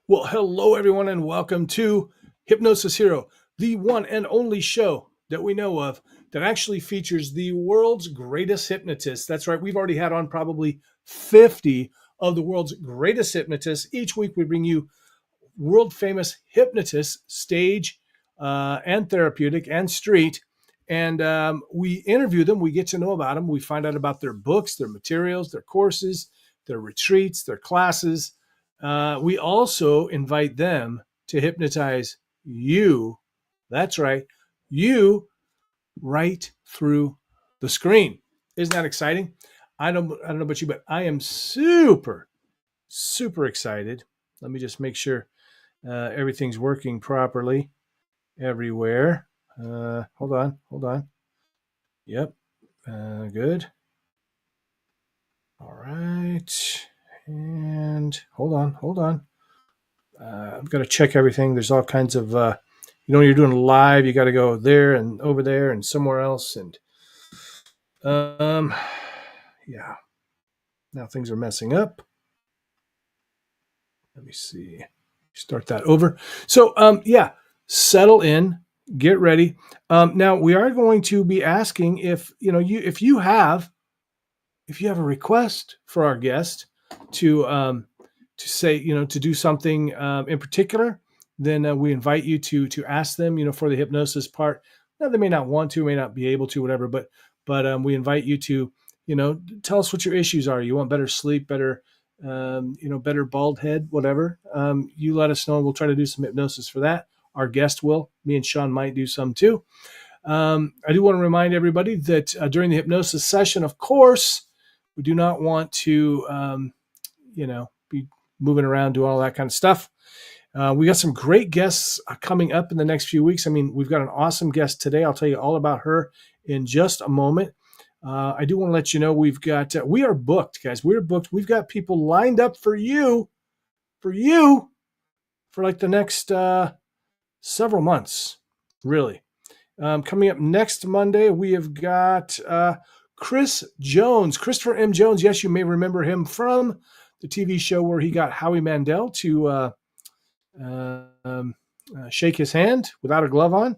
Well, hello, everyone, and welcome to Hypnosis Hero, the one and only show that we know of that actually features the world's greatest hypnotists. That's right, we've already had on probably 50 of the world's greatest hypnotists. Each week, we bring you world famous hypnotists, stage and therapeutic and street. And we interview them, we get to know about them, we find out about their books, their materials, their courses, their retreats, their classes. We also invite them to hypnotize you. That's right, you right through the screen. Isn't that exciting? I don't know about you, but I am super, super excited. Let me just make sure everything's working properly everywhere. Hold on. Yep, good. All right, and hold on. I'm going to check everything. There's all kinds of, you're doing live, you got to go there and over there and somewhere else. And yeah, now things are messing up. Let me see. Start that over. So, settle in, get ready. Now we are going to be asking if you have a request for our guest to say to do something in particular, then we invite you to ask them for the hypnosis part. Now they may not want to, may not be able to, whatever, but we invite you to tell us what your issues are. You want better sleep, better better bald head, whatever. You let us know, and we'll try to do some hypnosis for that. Our guest will. Me and Shawn might do some too. I do want to remind everybody that during the hypnosis session, of course, we do not want to, be moving around, doing all that kind of stuff. We got some great guests coming up in the next few weeks. I mean, we've got an awesome guest today. I'll tell you all about her in just a moment. I do want to let you know we are booked, guys. We're booked. We've got people lined up for you, for like the next several months, really. Coming up next Monday, we have got Chris Jones, Christopher M. Jones. Yes, you may remember him from the TV show where he got Howie Mandel to shake his hand without a glove on.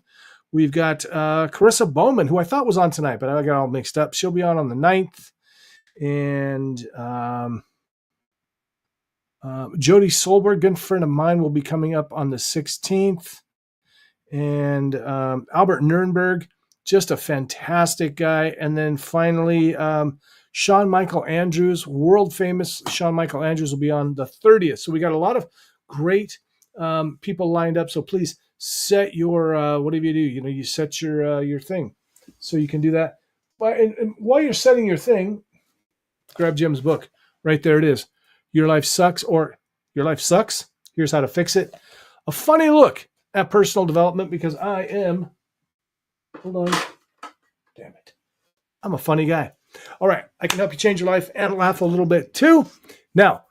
We've got Carissa Bowman, who I thought was on tonight, but I got all mixed up. She'll be on the 9th. And Jody Solberg, good friend of mine, will be coming up on the 16th. And Albert Nurnberg, just a fantastic guy. And then finally, Shawn Michael Andrews, world famous Shawn Michael Andrews, will be on the 30th. So we got a lot of great people lined up. So please set your whatever you do. You set your thing, so you can do that. But and while you're setting your thing, grab Jim's book. Right there it is. Your Life Sucks, or Your Life Sucks. Here's how to fix it. A funny look at personal development, because I am, hold on, damn it, I'm a funny guy. All right, I can help you change your life and laugh a little bit too. Now,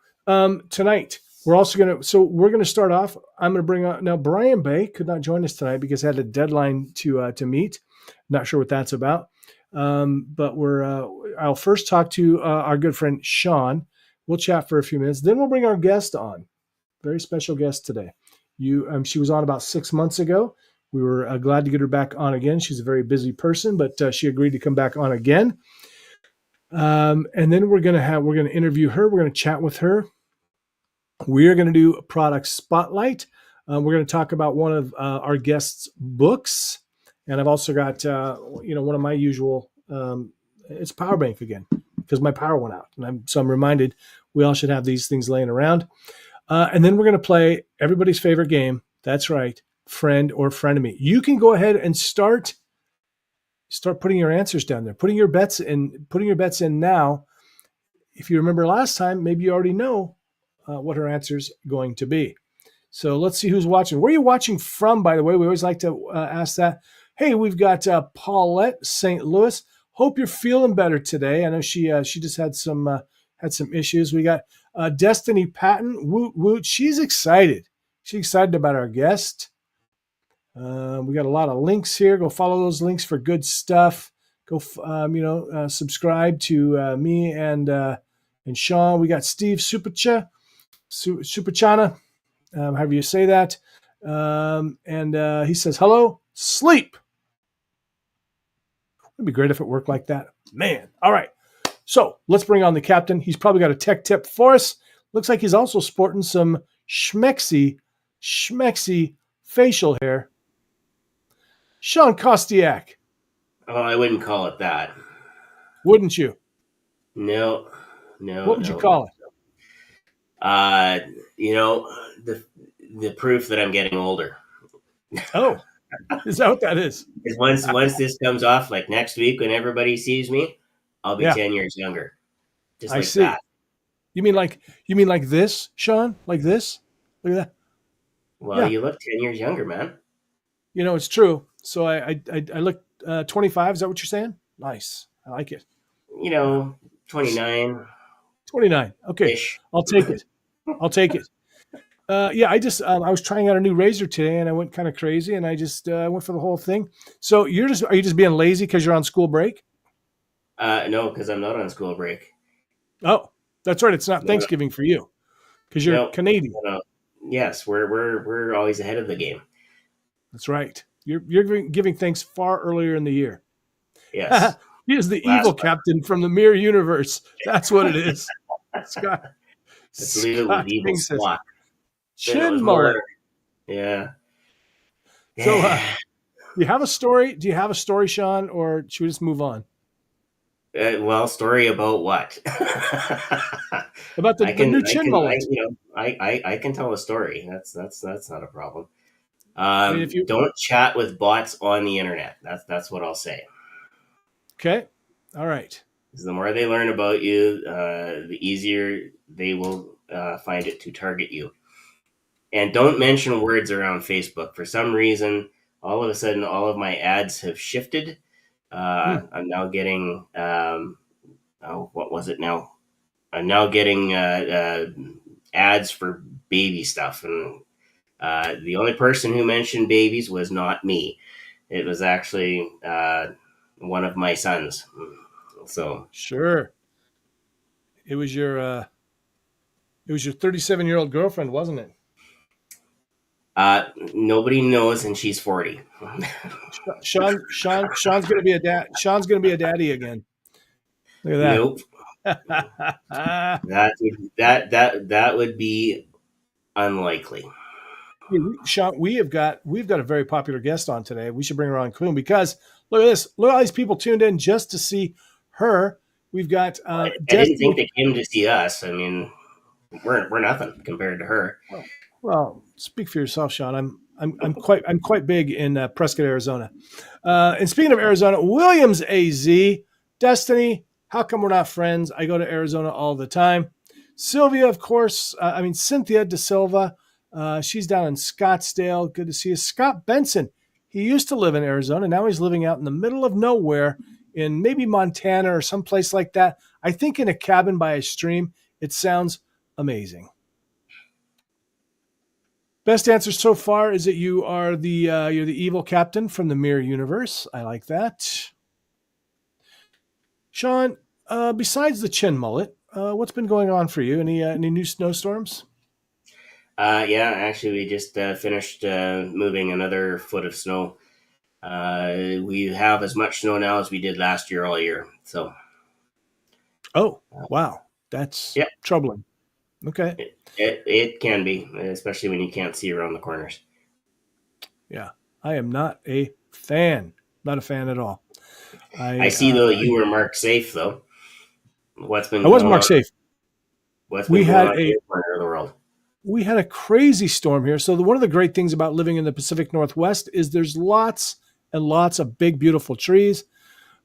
tonight, we're going to start off. I'm going to bring on, now Brian Bay could not join us tonight because he had a deadline to meet. Not sure what that's about. But I'll first talk to our good friend Shawn. We'll chat for a few minutes. Then we'll bring our guest on. Very special guest today. She was on about 6 months ago. We were glad to get her back on again. She's a very busy person, but she agreed to come back on again. And then we're going to interview her. We're going to chat with her. We are going to do a product spotlight. We're going to talk about one of our guests' books. And I've also got, one of my usual, it's power bank again, because my power went out. And I'm reminded we all should have these things laying around. And then we're going to play everybody's favorite game. That's right. Friend or frenemy. You can go ahead and start putting your answers down there, putting your bets in now. If you remember last time, maybe you already know what her answer's going to be. So let's see who's watching. Where are you watching from, by the way? We always like to ask that. Hey, we've got Paulette, St. Louis. Hope you're feeling better today. I know she just had some issues. We got Destiny Patton. Woot woot. She's excited. She's excited about our guest. We got a lot of links here. Go follow those links for good stuff. Go, subscribe to me and Shawn. We got Steve Supachana. however you say that. And he says, hello, sleep. It'd be great if it worked like that. Man. All right. So let's bring on the captain. He's probably got a tech tip for us. Looks like he's also sporting some schmexy facial hair. Shawn Kostiuk. Oh, I wouldn't call it that. Wouldn't you? No. What would you call it? The proof that I'm getting older. Oh, is that what that is? Once this comes off, like next week when everybody sees me, I'll be 10 years younger. Just like that. You mean like this, Shawn? Like this? Look at that. Well, you look 10 years younger, man. You know, it's true. So I look 25. Is that what you're saying? Nice. I like it. 29. 29. Okay. Ish. I'll take it. I was trying out a new razor today and I went kind of crazy and I just went for the whole thing. So are you just being lazy because you're on school break? No, because I'm not on school break. Oh, that's right. It's not Thanksgiving for you because you're Canadian. No. Yes, we're always ahead of the game. That's right. You're giving thanks far earlier in the year. Yes. He is the evil captain from the mirror universe. That's what it is. Scott. Let's leave it with evil Spock. Chin mullet. Yeah. So, do you have a story? Do you have a story, Shawn, or should we just move on? Story about what? About the new chin mullet. I can tell a story. That's not a problem. Don't chat with bots on the internet. That's what I'll say. Okay. All right. The more they learn about you, the easier they will find it to target you. And don't mention words around Facebook. For some reason, all of a sudden, all of my ads have shifted. I'm now getting, what was it now? I'm now getting ads for baby stuff. And the only person who mentioned babies was not me. It was actually one of my sons. So sure, it was your 37-year-old girlfriend, wasn't it? Nobody knows, and she's 40. Shawn's gonna be a dad. Shawn's gonna be a daddy again. Look at that. Nope. that would be unlikely. Shawn, we've got a very popular guest on today. We should bring her on soon because look at this. Look at all these people tuned in just to see her. We've got. I didn't think they came to see us. I mean, we're nothing compared to her. Well, speak for yourself, Shawn. I'm quite big in Prescott, Arizona. And speaking of Arizona, Williams AZ, Destiny. How come we're not friends? I go to Arizona all the time. Sylvia, of course. Cynthia De Silva. She's down in Scottsdale. Good to see you. Scott Benson. He used to live in Arizona. Now he's living out in the middle of nowhere in maybe Montana or someplace like that. I think in a cabin by a stream. It sounds amazing. Best answer so far is that you're the evil captain from the mirror universe. I like that. Shawn, besides the chin mullet, what's been going on for you? Any new snowstorms? Actually, we just finished moving another foot of snow. We have as much snow now as we did last year all year. So. Oh, wow. That's troubling. Okay. It can be, especially when you can't see around the corners. Yeah. I am not a fan. Not a fan at all. I see, though, you were marked safe, though. I was marked safe. What's been going on in your corner of the world? We had a crazy storm here. So one of the great things about living in the Pacific Northwest is there's lots and lots of big, beautiful trees.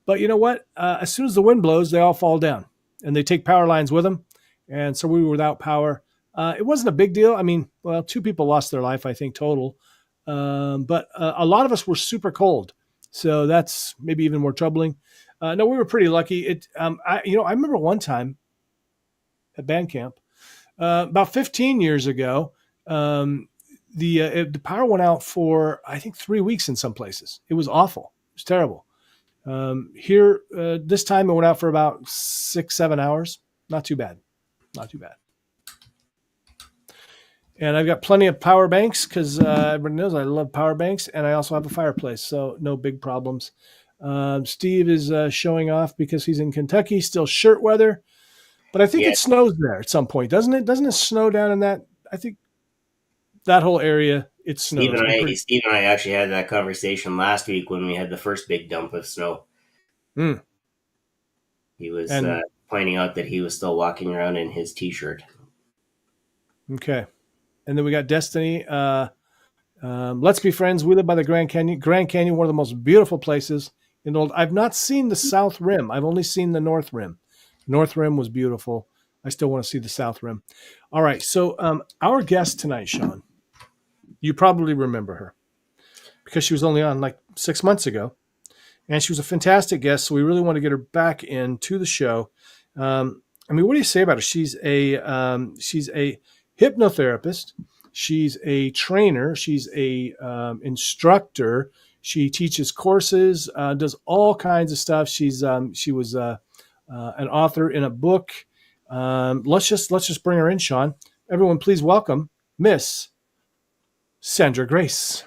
But you know what? As soon as the wind blows, they all fall down. And they take power lines with them. And so we were without power. It wasn't a big deal. I mean, 2 people lost their life, I think, total. But a lot of us were super cold. So that's maybe even more troubling. No, we were pretty lucky. I remember one time at band camp, about 15 years ago, the power went out for, I think, 3 weeks in some places. It was awful. It was terrible. Here, this time it went out for about 6-7 hours. Not too bad. And I've got plenty of power banks because everybody knows I love power banks, and I also have a fireplace, so no big problems. Steve is showing off because he's in Kentucky, still shirt weather, but I think Yeah, it snows there at some point, doesn't it? Doesn't it snow down in that? I think that whole area it snows. Steve and I actually had that conversation last week when we had the first big dump of snow. Mm. He was And pointing out that he was still walking around in his t-shirt. okay, and then we got Destiny. Let's be friends. We live by the Grand Canyon. Grand Canyon, one of the most beautiful places in the world. I've not seen the South Rim. I've only seen the North Rim. North Rim was beautiful. I still want to see the South Rim. All right. So our guest tonight, Shawn, you probably remember her because she was only on like 6 months ago, and she was a fantastic guest. So we really want to get her back into the show. I mean, what do you say about her? She's a hypnotherapist. She's a trainer. She's a instructor. She teaches courses, does all kinds of stuff. She was an author in a book. Let's just bring her in, Shawn. Everyone, please welcome Miss Sandra Grace.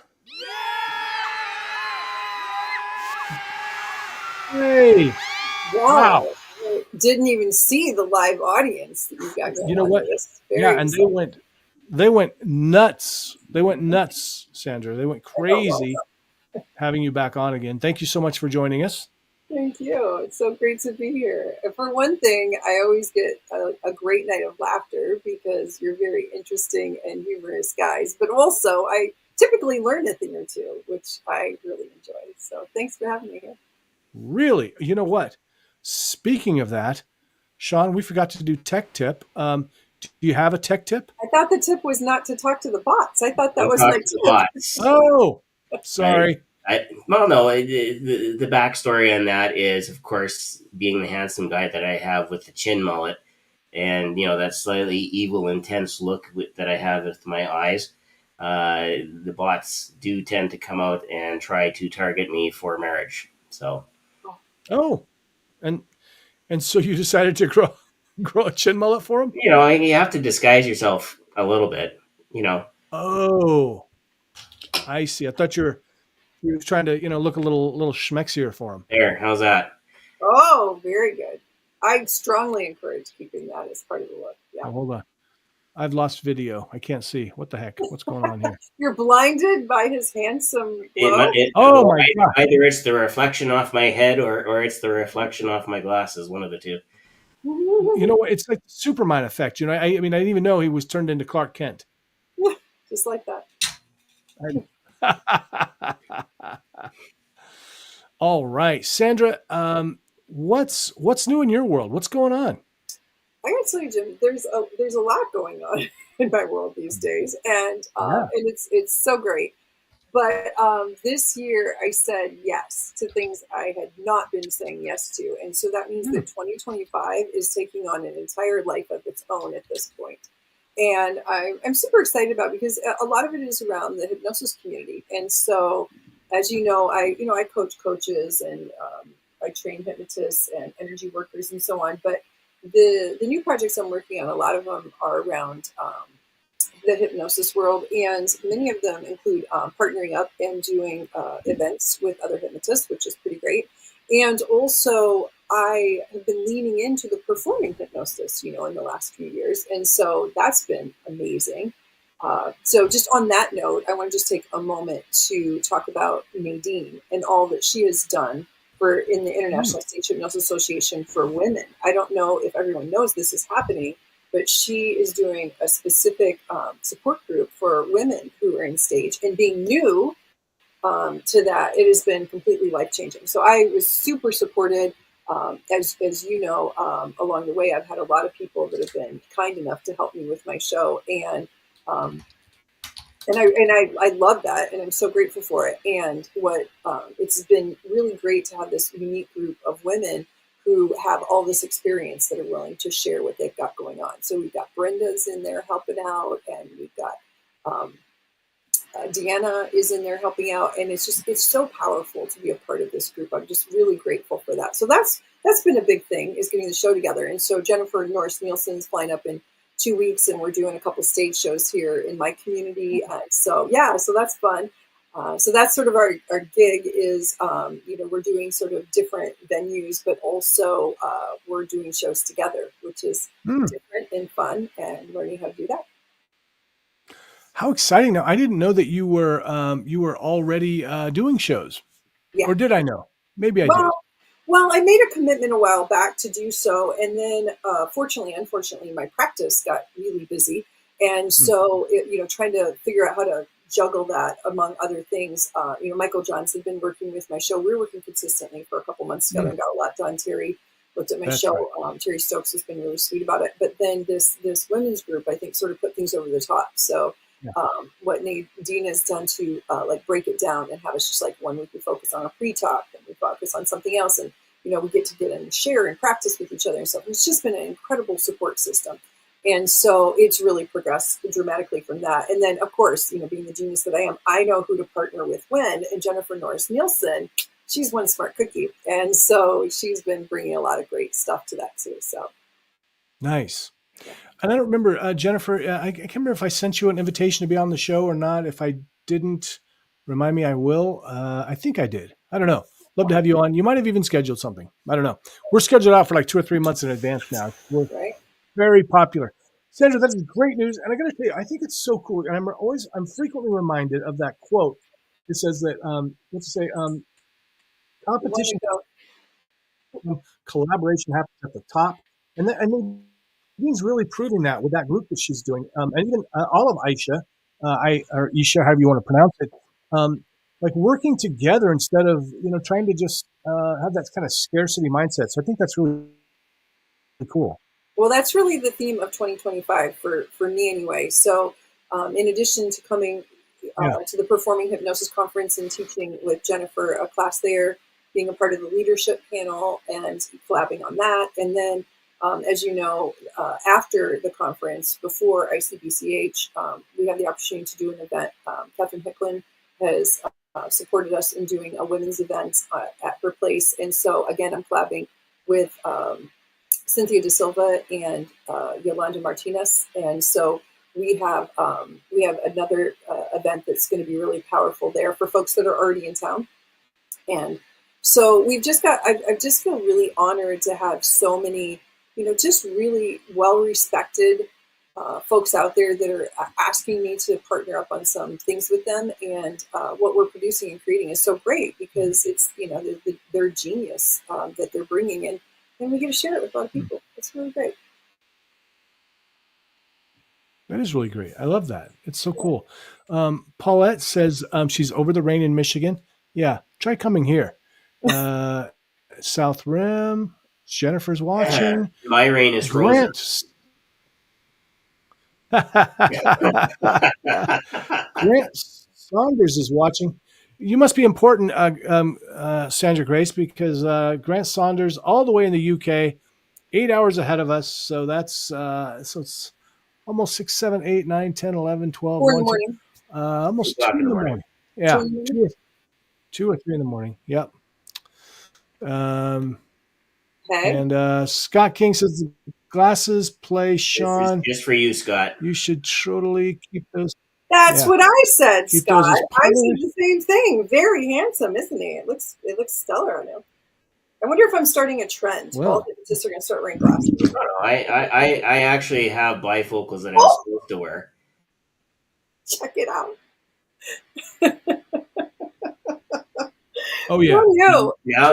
Hey! Wow. I didn't even see the live audience that you got going. You know what? Yeah, and they went nuts. They went nuts, Sandra. They went crazy having you back on again. Thank you so much for joining us. Thank you. It's so great to be here. For one thing, I always get a great night of laughter because you're very interesting and humorous guys. But also, I typically learn a thing or two, which I really enjoy. So thanks for having me here. Really? You know what? Speaking of that, Shawn, we forgot to do tech tip. Do you have a tech tip? I thought the tip was not to talk to the bots. I thought that was my tip. Bots. Oh, sorry. The backstory on that is, of course, being the handsome guy that I have with the chin mullet, and that slightly evil, intense look that I have with my eyes. The bots do tend to come out and try to target me for marriage. So, and so you decided to grow a chin mullet for him? You have to disguise yourself a little bit. Oh, I see. I thought you were trying to look a little schmexier for him. There, how's that? Oh, very good. I strongly encourage keeping that as part of the look. Yeah. Oh, hold on. I've lost video. I can't see. What the heck? What's going on here? You're blinded by his handsome glow? My God. Either it's the reflection off my head or it's the reflection off my glasses. One of the two. You know what? It's like the Superman effect. I mean, I didn't even know he was turned into Clark Kent. Just like that. All right, Sandra. What's new in your world? What's going on? I gotta tell you, Jim, there's a lot going on in my world these days, and it's so great. But this year, I said yes to things I had not been saying yes to, and so that means that 2025 is taking on an entire life of its own at this point. And I'm super excited about it because a lot of it is around the hypnosis community, and so as you know, I coach coaches and I train hypnotists and energy workers and so on, but the new projects I'm working on, a lot of them are around the hypnosis world, and many of them include partnering up and doing events with other hypnotists, which is pretty great. And also, I have been leaning into the performing hypnosis, in the last few years, and so that's been amazing. So just on that note, I want to just take a moment to talk about Nadine and all that she has done in the International Stage Hypnosis Association for Women. I don't know if everyone knows this is happening, but she is doing a specific support group for women who are in stage, and being new to that, it has been completely life-changing. So I was super supported. As you know, along the way, I've had a lot of people that have been kind enough to help me with my show, and I love that, and I'm so grateful for it. And it's been really great to have this unique group of women who have all this experience that are willing to share what they've got going on. So we've got Brenda's in there helping out, and we've got Deanna is in there helping out, and it's so powerful to be a part of this group. I'm just really grateful for that. So that's been a big thing, is getting the show together. And so Jennifer Norris Nielsen's flying up in 2 weeks, and we're doing a couple stage shows here in my community. So that's fun. So that's sort of our gig is, we're doing sort of different venues, but also we're doing shows together, which is different and fun, and learning how to do that. How exciting! Now, I didn't know that you were already doing shows. Yeah. Or did I know? Maybe I did. Well, I made a commitment a while back to do so, and then unfortunately, my practice got really busy, and so trying to figure out how to juggle that among other things. Michael Johnson had been working with my show. We were working consistently for a couple months together and got a lot done. Terry looked at my show. Right. Terry Stokes has been really sweet about it. But then this women's group, I think, sort of put things over the top. So what Nadine has done to break it down and have us just like 1 week we focus on a pre-talk and we focus on something else, and we get to get and share and practice with each other and stuff. It's just been an incredible support system. And so it's really progressed dramatically from that. And then, of course, being the genius that I am, I know who to partner with when. And Jennifer Norris Nielsen, she's one smart cookie. And so she's been bringing a lot of great stuff to that too. So nice. And I don't remember, Jennifer, I can't remember if I sent you an invitation to be on the show or not. If I didn't, remind me, I will. I think I did. I don't know. Love to have you on. You might have even scheduled something. I don't know. We're scheduled out for like 2 or 3 months in advance now. We're very popular. Sandra, that is great news. And I got to tell you, I think it's so cool. And I'm frequently reminded of that quote. It says that, competition, collaboration happens at the top. And Dean's really proving that with that group that she's doing. And even all of Aisha, or Isha, however you want to pronounce it, like working together instead of, trying to just have that kind of scarcity mindset. So I think that's really cool. Well, that's really the theme of 2025 for me anyway. So in addition to coming to the Performing Hypnosis Conference and teaching with Jennifer a class there, being a part of the leadership panel and collabing on that. And then, as you know, after the conference, before ICBCH, we have the opportunity to do an event. Catherine Hicklin has supported us in doing a women's event at her place. And so, again, I'm collabing with Cynthia De Silva and Yolanda Martinez. And so we have another event that's going to be really powerful there for folks that are already in town. And so I just feel really honored to have so many, just really well-respected folks out there that are asking me to partner up on some things with them. And what we're producing and creating is so great because it's, their genius that they're bringing in. And we get to share it with a lot of people. It's really great. That is really great. I love that. It's so cool. Paulette says she's over the rain in Michigan. Yeah, try coming here. South Rim. Jennifer's watching. My rain is frozen. Grant Saunders is watching. You must be important, Sandra Grace, because Grant Saunders, all the way in the UK, 8 hours ahead of us. So that's so it's almost 6, 7, 8, 9, 10, 11, 12. 4 in the morning. Almost 2 in the morning. Yeah, 2 or 3 in the morning. Yep. And Scott King says the glasses play Shawn. This is just for you, Scott. You should totally keep those. That's what I said, keep Scott. I said the same thing. Very handsome, isn't he? It looks stellar on him. I wonder if I'm starting a trend. All hypnotists are going to start wearing glasses. I actually have bifocals that I'm supposed to wear. Check it out. Oh yeah.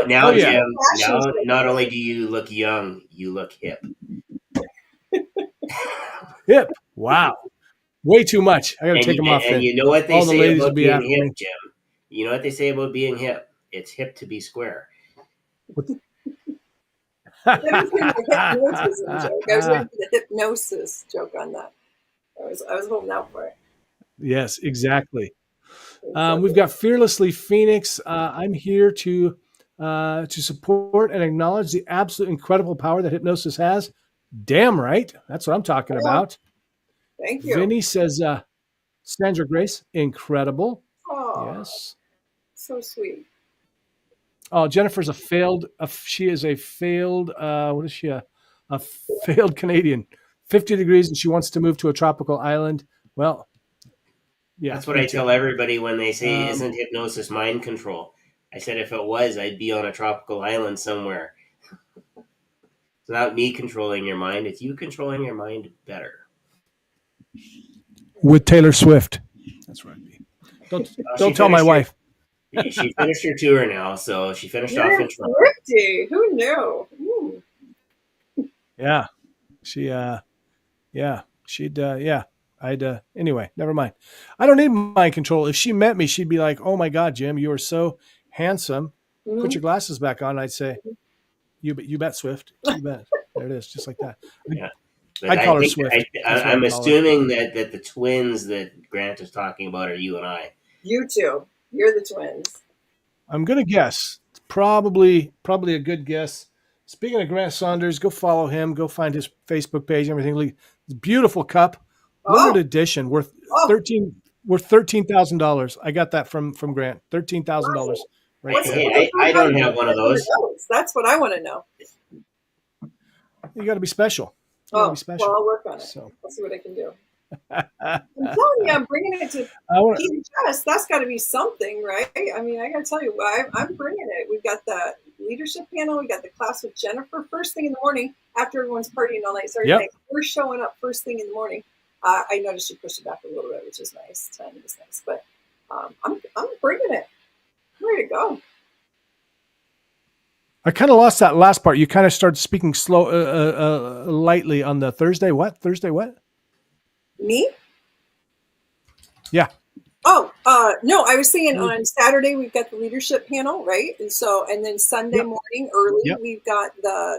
Now, Jim. Now, not only do you look young, you look hip. Hip. Wow. Way too much. I got to take them off. And you know what they say about being hip, Jim? You know what they say about being hip? It's hip to be square. I was waiting for the hypnosis joke on that. I was holding out for it. Yes, exactly. We've got Fearlessly Phoenix. I'm here to support and acknowledge the absolute incredible power that hypnosis has. Damn right. That's what I'm talking about. Thank you. Vinny says, Sandra Grace, incredible. Oh, yes. So sweet. Oh, Jennifer's she is a failed, what is she? A failed Canadian. 50 degrees and she wants to move to a tropical island. Well, yeah. That's what I tell everybody when they say, isn't hypnosis mind control? I said, if it was, I'd be on a tropical island somewhere. It's not me controlling your mind. It's you controlling your mind better. With Taylor Swift. That's right. Don't tell my wife. She finished her tour now, so she finished off in Toronto. Swifty. Who knew? Ooh. Yeah. Anyway, never mind. I don't need mind control. If she met me, she'd be like, "Oh my God, Jim, you are so handsome. Mm-hmm. Put your glasses back on." I'd say, "You bet, Swift. You bet." There it is, just like that. Yeah. I call her Swift. I'm assuming that the twins that Grant is talking about are you and I. You two. You're the twins. I'm gonna guess. It's probably a good guess. Speaking of Grant Saunders, go follow him. Go find his Facebook page. Everything. Beautiful cup, limited edition, worth $13,000. I got that from Grant. $13,000. Right there. Hey, I don't have one of those. That's what I want to know. You got to be special. Well, I'll work on it. So. I'll see what I can do. I'm telling you, I'm bringing it to PHS. That's got to be something, right? I mean, I got to tell you, I'm bringing it. We've got the leadership panel. We got the class with Jennifer first thing in the morning after everyone's partying all night. Sorry, we're showing up first thing in the morning. I noticed you pushed it back a little bit, which is nice. Timing is nice, but I'm bringing it. I'm ready to go. I kind of lost that last part. You kind of started speaking slow, lightly on the Thursday. What? Thursday what? Me? Yeah. Oh, no, I was saying on Saturday, we've got the leadership panel, right? And then Sunday morning early, we've got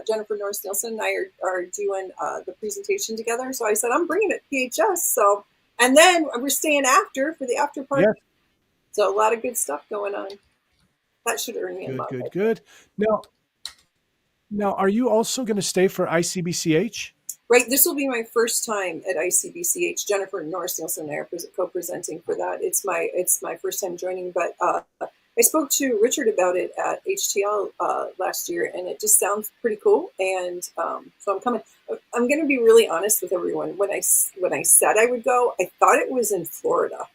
Jennifer Norris Nielsen and I are doing the presentation together. So I said, I'm bringing it PHS. So, and then we're staying after for the after party. Yeah. So a lot of good stuff going on. That should earn me a month. Good. Now, are you also going to stay for ICBCH? Right. This will be my first time at ICBCH. Jennifer Norris Nielsen and I are co-presenting for that. It's my first time joining, but I spoke to Richard about it at HTL last year, and it just sounds pretty cool. And so I'm coming. I'm going to be really honest with everyone. When I said I would go, I thought it was in Florida.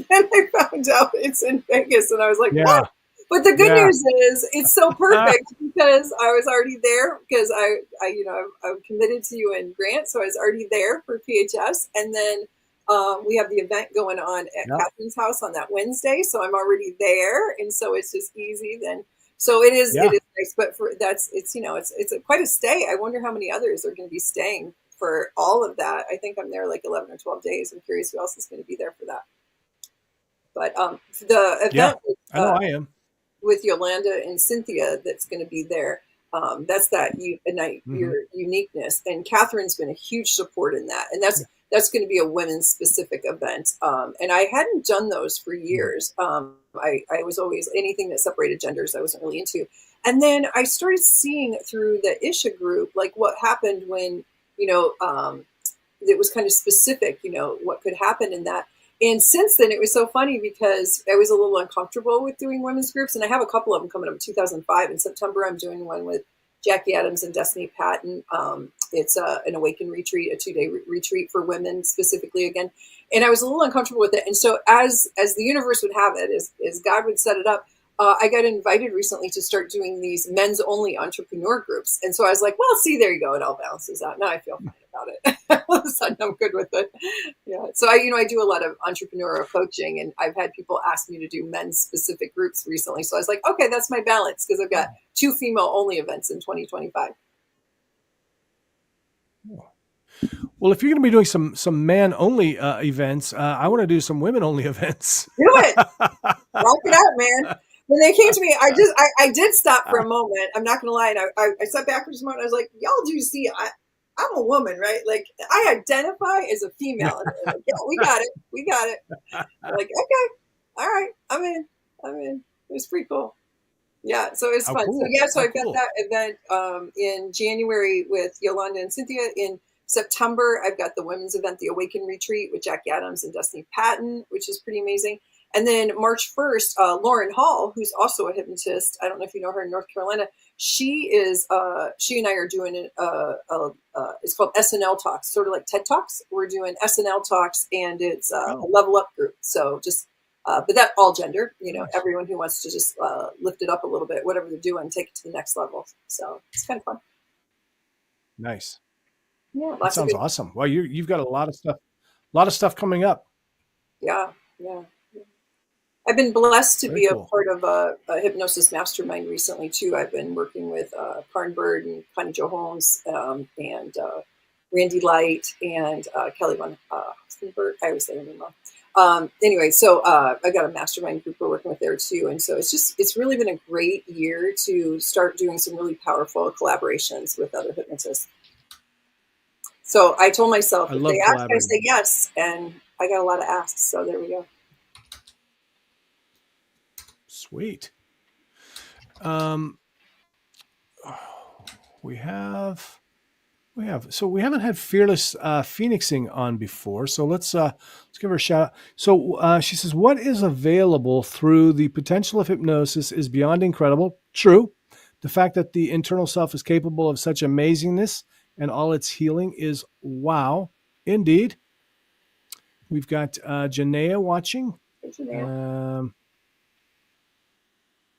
And I found out it's in Vegas, and I was like, what? But the good news is it's so perfect because I was already there because I'm committed to you and Grant. So I was already there for PHS. And then we have the event going on at Catherine's house on that Wednesday. So I'm already there. And so it's just easy then. So it is nice, but it's quite a stay. I wonder how many others are going to be staying for all of that. I think I'm there like 11 or 12 days. I'm curious who else is going to be there for that. But the event I know I am. With Yolanda and Cynthia that's going to be there. That's your uniqueness. And Catherine's been a huge support in that. And that's going to be a women's specific event. And I hadn't done those for years. I was always anything that separated genders I wasn't really into. And then I started seeing through the Isha group, like what happened when, it was kind of specific, what could happen in that. And since then, it was so funny because I was a little uncomfortable with doing women's groups. And I have a couple of them coming up in 2005. In September, I'm doing one with Jackie Adams and Destiny Patton. It's an Awaken retreat, a 2-day retreat for women specifically again. And I was a little uncomfortable with it. And so as the universe would have it, as God would set it up, I got invited recently to start doing these men's only entrepreneur groups. And so I was like, well, see, there you go. It all balances out. Now I feel fine about it. All of a sudden I'm good with it. Yeah. So I do a lot of entrepreneurial coaching, and I've had people ask me to do men's specific groups recently. So I was like, okay, that's my balance because I've got 2 female only events in 2025. Well, if you're going to be doing some man only events, I want to do some women only events. Do it. Rock it out, man. When they came to me, I did stop for a moment. I'm not going to lie. And I sat back for just a moment. I was like, y'all do see, I'm a woman, right? Like, I identify as a female. And like, yeah, we got it. I'm like, okay, all right, I'm in. It was pretty cool. Yeah, so it was fun. Cool. So I've got that event in January with Yolanda and Cynthia. In September, I've got the women's event, the Awaken Retreat with Jackie Adams and Destiny Patton, which is pretty amazing. And then March 1st, Lauren Hall, who's also a hypnotist, I don't know if you know her in North Carolina, She and I are doing it's called SNL Talks, sort of like TED Talks. We're doing SNL Talks, and it's a level up group. So just, but that all gender, Nice. everyone who wants to just lift it up a little bit, whatever they're doing, take it to the next level. So it's kind of fun. Nice. Yeah, That sounds awesome. Well, you've got a lot of stuff coming up. Yeah. I've been blessed to be cool. a part of a hypnosis mastermind recently too. I've been working with Karn Bird and Connie Jo Holmes and Randy Light and Kelly Von Hostenberg. I always say her name wrong. Anyway, so I got a mastermind group we're working with there too, and so it's really been a great year to start doing some really powerful collaborations with other hypnotists. So I told myself, if they ask, I say yes, and I got a lot of asks. So there we go. Sweet. We haven't had Fearless Phoenixing on before, so let's give her a shout out. So she says, what is available through the potential of hypnosis is beyond incredible. True. The fact that the internal self is capable of such amazingness and all its healing is wow. Indeed. We've got Janaea watching.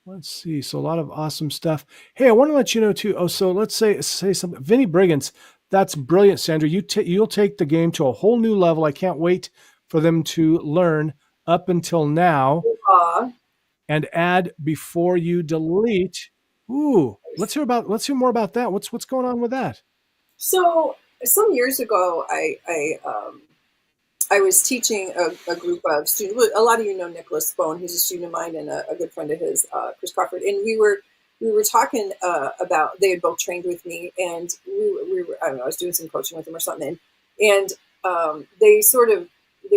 Let's see. So a lot of awesome stuff. Hey, I want to let you know too. Oh, so let's say something. Vinny Briggins. That's brilliant, Sandra. You'll take the game to a whole new level. I can't wait for them to learn up until now. And add before you delete. Ooh, let's hear more about that. What's going on with that? So some years ago, I was teaching a group of students. A lot of you know Nicholas Spohn, who's a student of mine and a good friend of his, Chris Crawford. And we were talking about, they had both trained with me, and we were, I don't know, I was doing some coaching with them or something. And they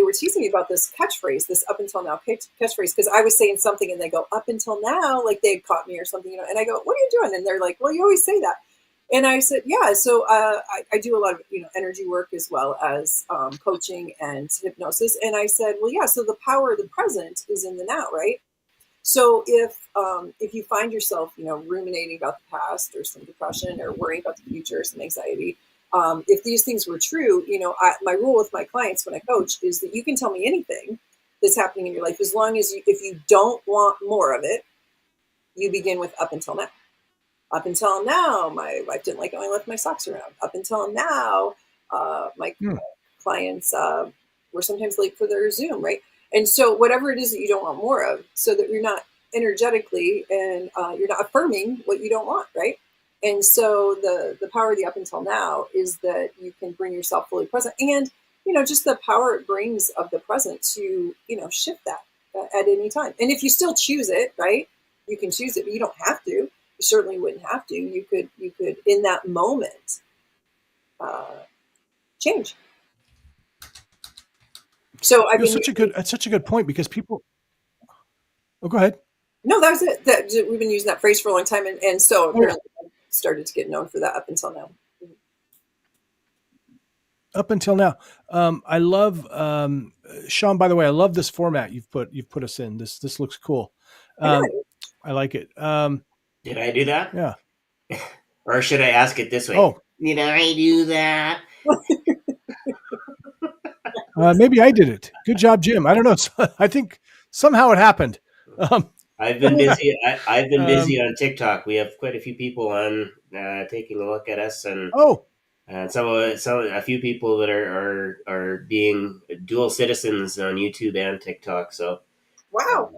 were teasing me about this catchphrase, this up until now catchphrase, because I was saying something and they go, up until now, like they had caught me or something, and I go, what are you doing? And they're like, well, you always say that. And I said, yeah. So I do a lot of energy work as well as coaching and hypnosis. And I said, well, yeah. So the power of the present is in the now, right? So if you find yourself, ruminating about the past or some depression or worrying about the future or some anxiety, if these things were true, my rule with my clients when I coach is that you can tell me anything that's happening in your life as long as if you don't want more of it, you begin with up until now. Up until now, my wife didn't like how I left my socks around. Up until now, my clients were sometimes late for their Zoom, right? And so whatever it is that you don't want more of, so that you're not energetically and you're not affirming what you don't want, right? And so the power of the up until now is that you can bring yourself fully present, and just the power it brings of the present to shift that at any time. And if you still choose it, right, you can choose it, but you don't have to. You certainly wouldn't have to. You could in that moment change. So that's such a good point, because people. Oh, go ahead. No, that was it. That we've been using that phrase for a long time, and so apparently I started to get known for that up until now. Up until now, I love Shawn. By the way, I love this format you've put us in. This looks cool. I like it. Did I do that? Yeah. Or should I ask it this way? Oh, did I do that? Maybe I did it. Good job, Jim. I don't know. I think somehow it happened. I've been busy. I've been busy on TikTok. We have quite a few people on taking a look at us, and a few people that are being dual citizens on YouTube and TikTok. So, wow,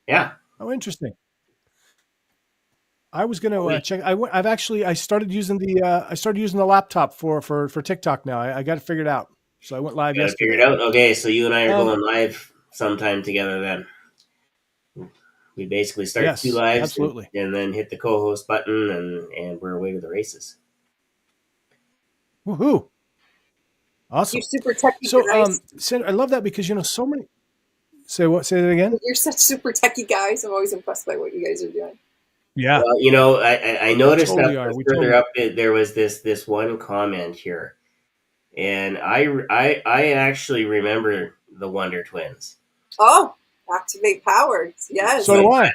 yeah. Oh, interesting. I was going to check. I started using the laptop for TikTok now. I got it figured out. So I went live yesterday. Figured out. Okay, so you and I are going live sometime together then. We basically start 2 lives, absolutely, and then hit the co-host button, and we're away to the races. Woohoo! Awesome. You're super techie. So, Sandra, I love that because so many. Say that again. You're such super techie guys. I'm always impressed by what you guys are doing. Yeah. Well, I noticed that further up there was this one comment here, and I actually remember the Wonder Twins. Oh, activate powers. Yes. So do I.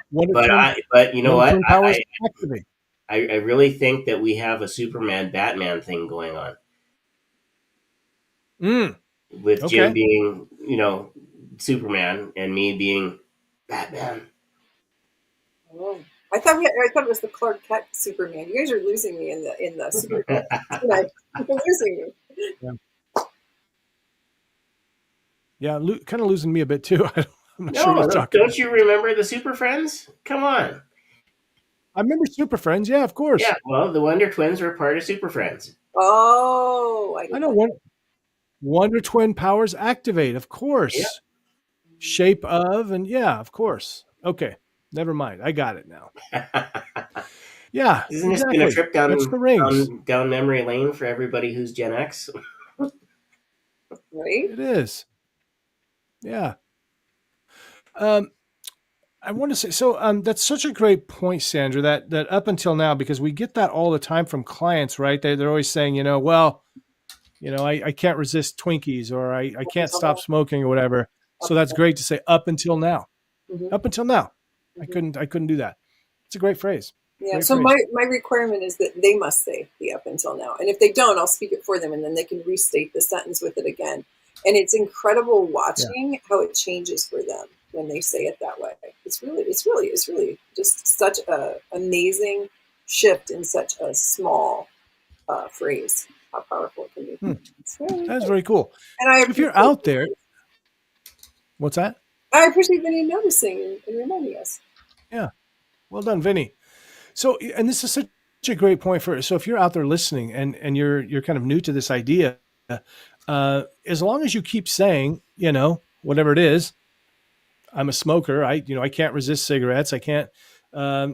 But you know what? Powers activate. I really think that we have a Superman Batman thing going on. With Jim Okay. being, Superman and me being Batman. Oh. I thought it was the Clark Kent Superman. You guys are losing me in the Superman tonight. You're losing me. Yeah, kind of losing me a bit too. I'm not sure what No, he's talking don't about. you remember the Super Friends? Come on. I remember Super Friends. Yeah, of course. Yeah, well, the Wonder Twins were part of Super Friends. Oh, I know Wonder Twin powers activate, of course. Yeah. Shape of, and yeah, of course. Okay, never mind. I got it now. Yeah, Isn't this exactly. been a trip That's the rings. down memory lane for everybody who's Gen X? right? It is. Yeah. I want to say so. That's such a great point, Sandra. That up until now, because we get that all the time from clients, right? They're always saying, I can't resist Twinkies, or I can't stop smoking, or whatever. So that's great to say up until now. Mm-hmm. Up until now, Mm-hmm. I couldn't do that. It's a great phrase. Yeah. Great So phrase. my requirement is that they must say the up until now, and if they don't, I'll speak it for them, and then they can restate the sentence with it again. And it's incredible watching how it changes for them when they say it that way. It's really just such a amazing shift in such a small phrase. How powerful it can be. That's very cool. And if you're out there, what's that? I appreciate Vinny noticing and reminding us. Yeah, well done, Vinny. So, and this is such a great point so if you're out there listening and you're kind of new to this idea, as long as you keep saying, whatever it is, I'm a smoker. I can't resist cigarettes. I can't, I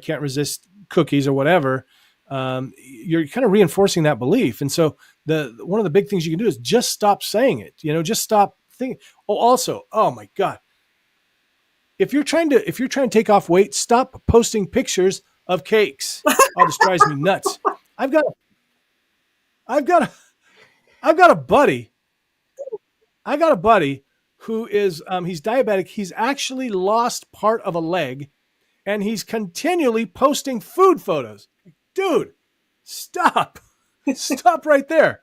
can't resist cookies or whatever. You're kind of reinforcing that belief. And so one of the big things you can do is just stop saying it, just stop thinking. Oh, also, oh my God. If you're trying to take off weight, stop posting pictures of cakes. Oh, this drives me nuts. I've got a buddy. I got a buddy who is he's diabetic. He's actually lost part of a leg, and he's continually posting food photos. Dude, stop right there,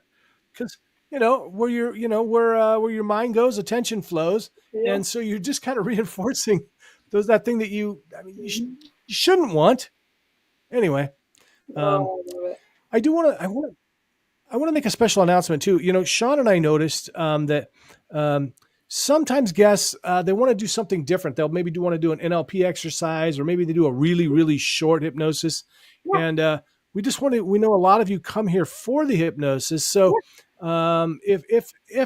because where your mind goes, attention flows. Yeah. And so you're just kind of reinforcing that thing that you shouldn't want. Anyway, I want to make a special announcement too. Shawn and I noticed that sometimes guests, they want to do something different. They'll maybe want to do an NLP exercise, or maybe they do a really, really short hypnosis. Yeah. And we know a lot of you come here for the hypnosis. So if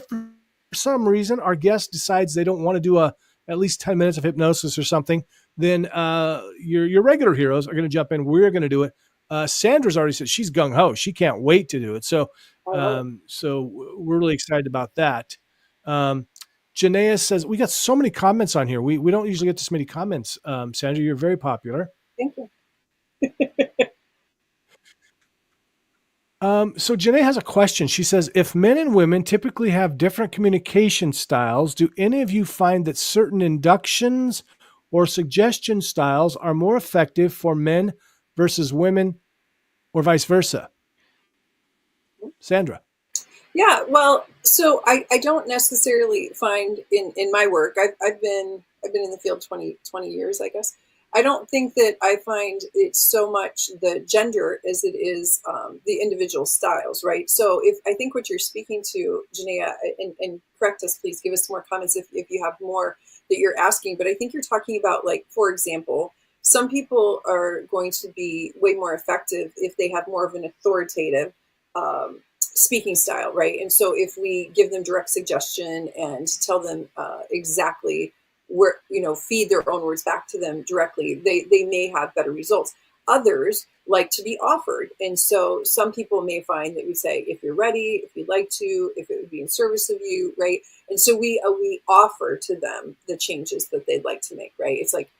for some reason our guest decides they don't want to do at least 10 minutes of hypnosis or something, then your regular heroes are going to jump in. We're going to do it. Sandra's already said she's gung-ho. She can't wait to do it. So we're really excited about that. Janaea says, we got so many comments on here. We don't usually get this many comments. Sandra, you're very popular. Thank you. So Janae has a question. She says, if men and women typically have different communication styles, do any of you find that certain inductions or suggestion styles are more effective for men versus women, or vice versa? Sandra. Yeah, well, so I don't necessarily find in my work, I've been in the field 20 years, I guess. I don't think that I find it's so much the gender as it is the individual styles, right? So I think what you're speaking to, Janaea, and correct us, please give us more comments if you have more that you're asking, but I think you're talking about, like, for example, some people are going to be way more effective if they have more of an authoritative speaking style, right? And so if we give them direct suggestion and tell them exactly where, feed their own words back to them directly, they may have better results. Others like to be offered. And so some people may find that we say, if you're ready, if you'd like to, if it would be in service of you, right? And so we offer to them the changes that they'd like to make, right? It's like,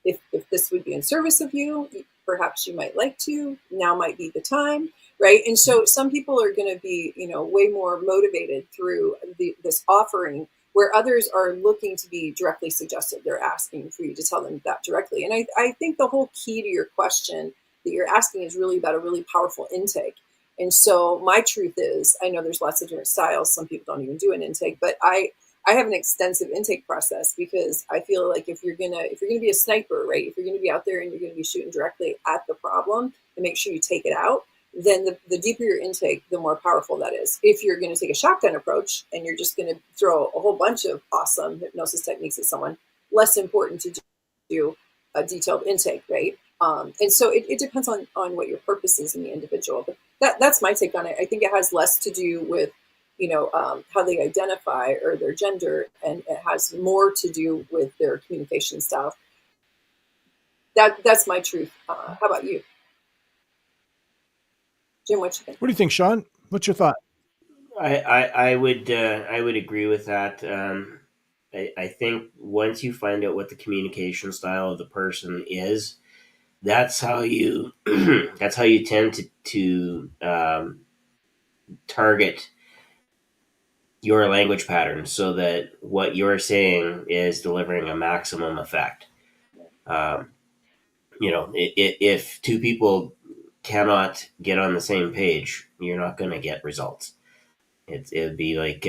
if this would be in service of you, perhaps you might like to, now might be the time, right? And so some people are going to be, way more motivated through this offering, where others are looking to be directly suggested. They're asking for you to tell them that directly. And I think the whole key to your question that you're asking is really about a really powerful intake. And so my truth is, I know there's lots of different styles. Some people don't even do an intake, but I have an extensive intake process, because I feel like if you're gonna be a sniper, right? If you're gonna be out there and you're gonna be shooting directly at the problem and make sure you take it out, then the deeper your intake, the more powerful that is. If you're going to take a shotgun approach and you're just going to throw a whole bunch of awesome hypnosis techniques at someone, less important to do a detailed intake, right? And so it depends on what your purpose is in the individual. But that's my take on it. I think it has less to do with, how they identify or their gender, and it has more to do with their communication style. That's my truth. How about you, Jim? What you think? What do you think, Shawn? What's your thought? I would agree with that. I think once you find out what the communication style of the person is, that's how you that's how you tend to target your language pattern, so that what you're saying is delivering a maximum effect. If two people cannot get on the same page, you're not going to get results. It'd be like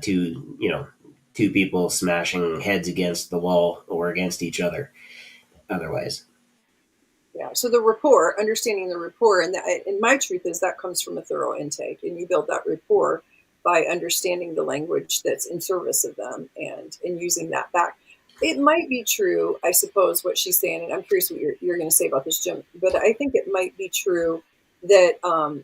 two people smashing heads against the wall or against each other. Otherwise, yeah. So the rapport, understanding the rapport, and my truth is that comes from a thorough intake, and you build that rapport by understanding the language that's in service of them, and using that back. It might be true, I suppose, what she's saying, and I'm curious what you're going to say about this, Jim. But I think it might be true that some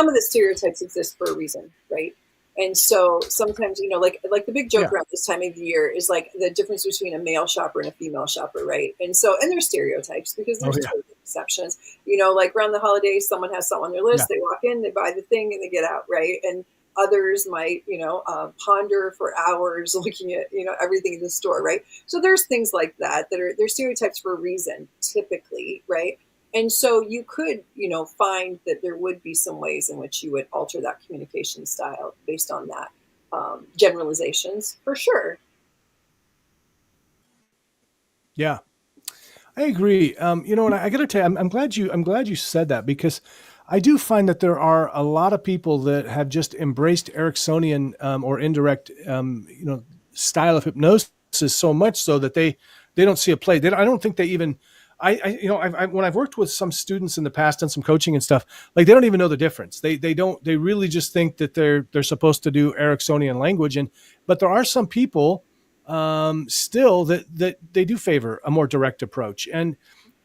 of the stereotypes exist for a reason, right? And so sometimes, like the big joke around this time of the year is like the difference between a male shopper and a female shopper, right? And there's stereotypes, because there's exceptions. Like around the holidays, someone has something on their list, they walk in, they buy the thing, and they get out, right? And others might, ponder for hours looking at, everything in the store, right? So there's things like that they're stereotypes for a reason, typically, right? And so you could, find that there would be some ways in which you would alter that communication style based on that. Generalizations, for sure. Yeah, I agree. And I got to tell you, I'm glad you said that, because I do find that there are a lot of people that have just embraced Ericksonian or indirect, style of hypnosis so much so that they don't see a play. I don't think they even. When I've worked with some students in the past and some coaching and stuff, like they don't even know the difference. They really just think that they're supposed to do Ericksonian language, but there are some people still that they do favor a more direct approach, and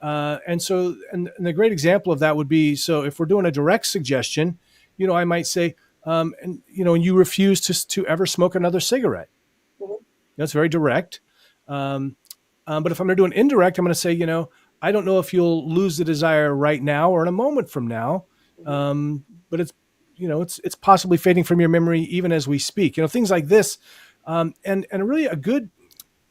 the great example of that would be, so if we're doing a direct suggestion, I might say, and you refuse to ever smoke another cigarette. Mm-hmm. That's very direct. But if I'm going to do an indirect, I'm going to say, I don't know if you'll lose the desire right now or in a moment from now, but it's possibly fading from your memory even as we speak. Things like this, and really a good,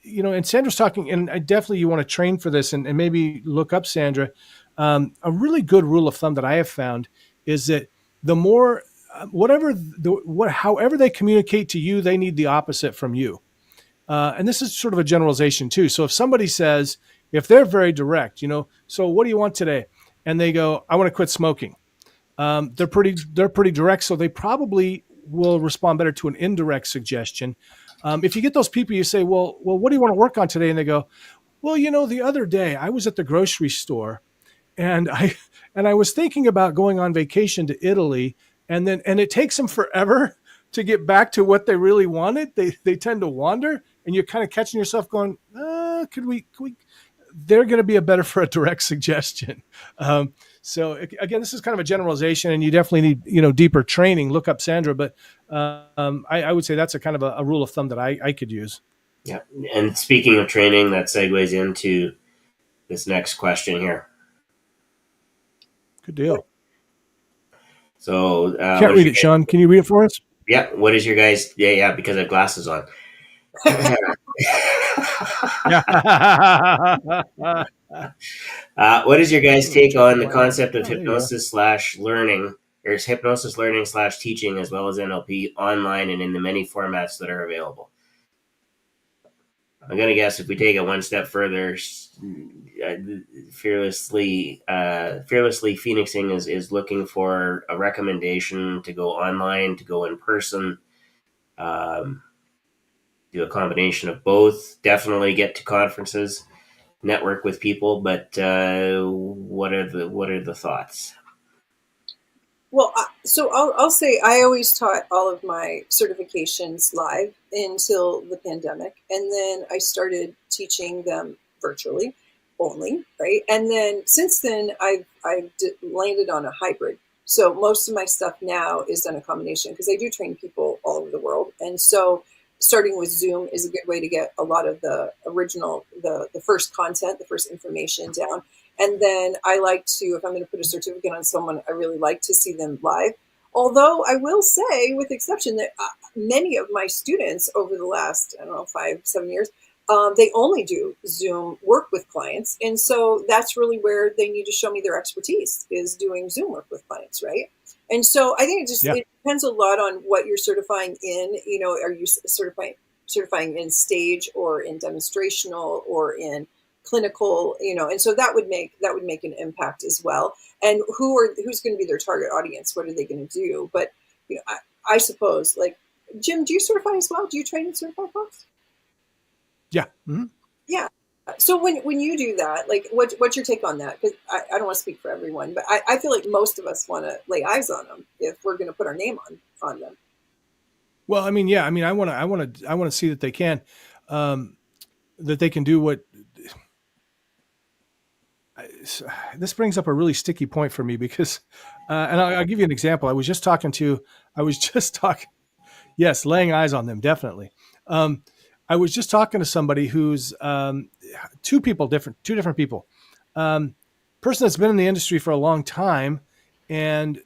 and Sandra's talking, and I definitely you want to train for this, and maybe look up Sandra. A really good rule of thumb that I have found is that the more, however they communicate to you, they need the opposite from you. And this is sort of a generalization too. So if somebody says, if they're very direct, so what do you want today? And they go, I want to quit smoking. They're pretty direct. So they probably will respond better to an indirect suggestion. If you get those people, you say, well, what do you want to work on today? And they go, well, the other day I was at the grocery store and I was thinking about going on vacation to Italy, and it takes them forever to get back to what they really wanted. They tend to wander, and you're kind of catching yourself going, could we, they're going to be better for a direct suggestion. So again, this is kind of a generalization, and you definitely need, deeper training. Look up Sandra, but I would say that's a kind of a rule of thumb that I could use. Yeah. And speaking of training, that segues into this next question here. Good deal. So can't read it, Shawn. Can you read it for us? Yeah. What is your guys? Yeah, because I have glasses on. What is your guys' take on the concept of hypnosis /learning, or hypnosis learning / teaching, as well as NLP, online and in the many formats that are available? I'm going to guess if we take it one step further, fearlessly Phoenixing is looking for a recommendation to go online, to go in person, do a combination of both. Definitely get to conferences, network with people. But what are the thoughts? Well, so I'll say I always taught all of my certifications live until the pandemic. And then I started teaching them virtually only, right? And then since then, I've landed on a hybrid. So most of my stuff now is done a combination because I do train people all over the world. And so starting with Zoom is a good way to get a lot of the original, the first content, the first information down. And then I like to, if I'm going to put a certificate on someone, I really like to see them live. Although I will say, with exception, that many of my students over the last, 5-7 years, they only do Zoom work with clients. And so that's really where they need to show me their expertise, is doing Zoom work with clients, right? And so I think it depends a lot on what you're certifying in. Are you certifying in stage or in demonstrational or in clinical, and so that would make an impact as well. And who's going to be their target audience? What are they going to do? But I suppose, like, Jim, do you certify as well? Do you train and certify folks? Yeah. Mm-hmm. Yeah. So when you do that, like, what's your take on that? Because I don't want to speak for everyone, but I feel like most of us want to lay eyes on them if we're going to put our name on them. Well, I mean, I want to see that they can, that they can do what. This brings up a really sticky point for me because, and I'll give you an example. I was just talking. Yes, laying eyes on them, definitely. I was just talking to somebody who's two different people. Person that's been in the industry for a long time and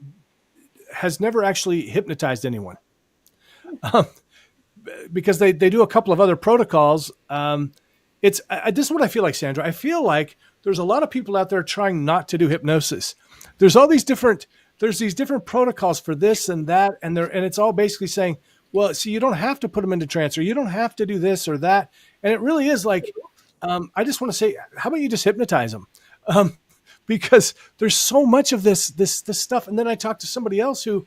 has never actually hypnotized anyone. Because they do a couple of other protocols. This is what I feel like, Sandra. I feel like there's a lot of people out there trying not to do hypnosis. There's these different protocols for this and that, and it's all basically saying, well, see, you don't have to put them into trance, or you don't have to do this or that. And it really is like, I just want to say, how about you just hypnotize them? Because there's so much of this stuff. And then I talked to somebody else who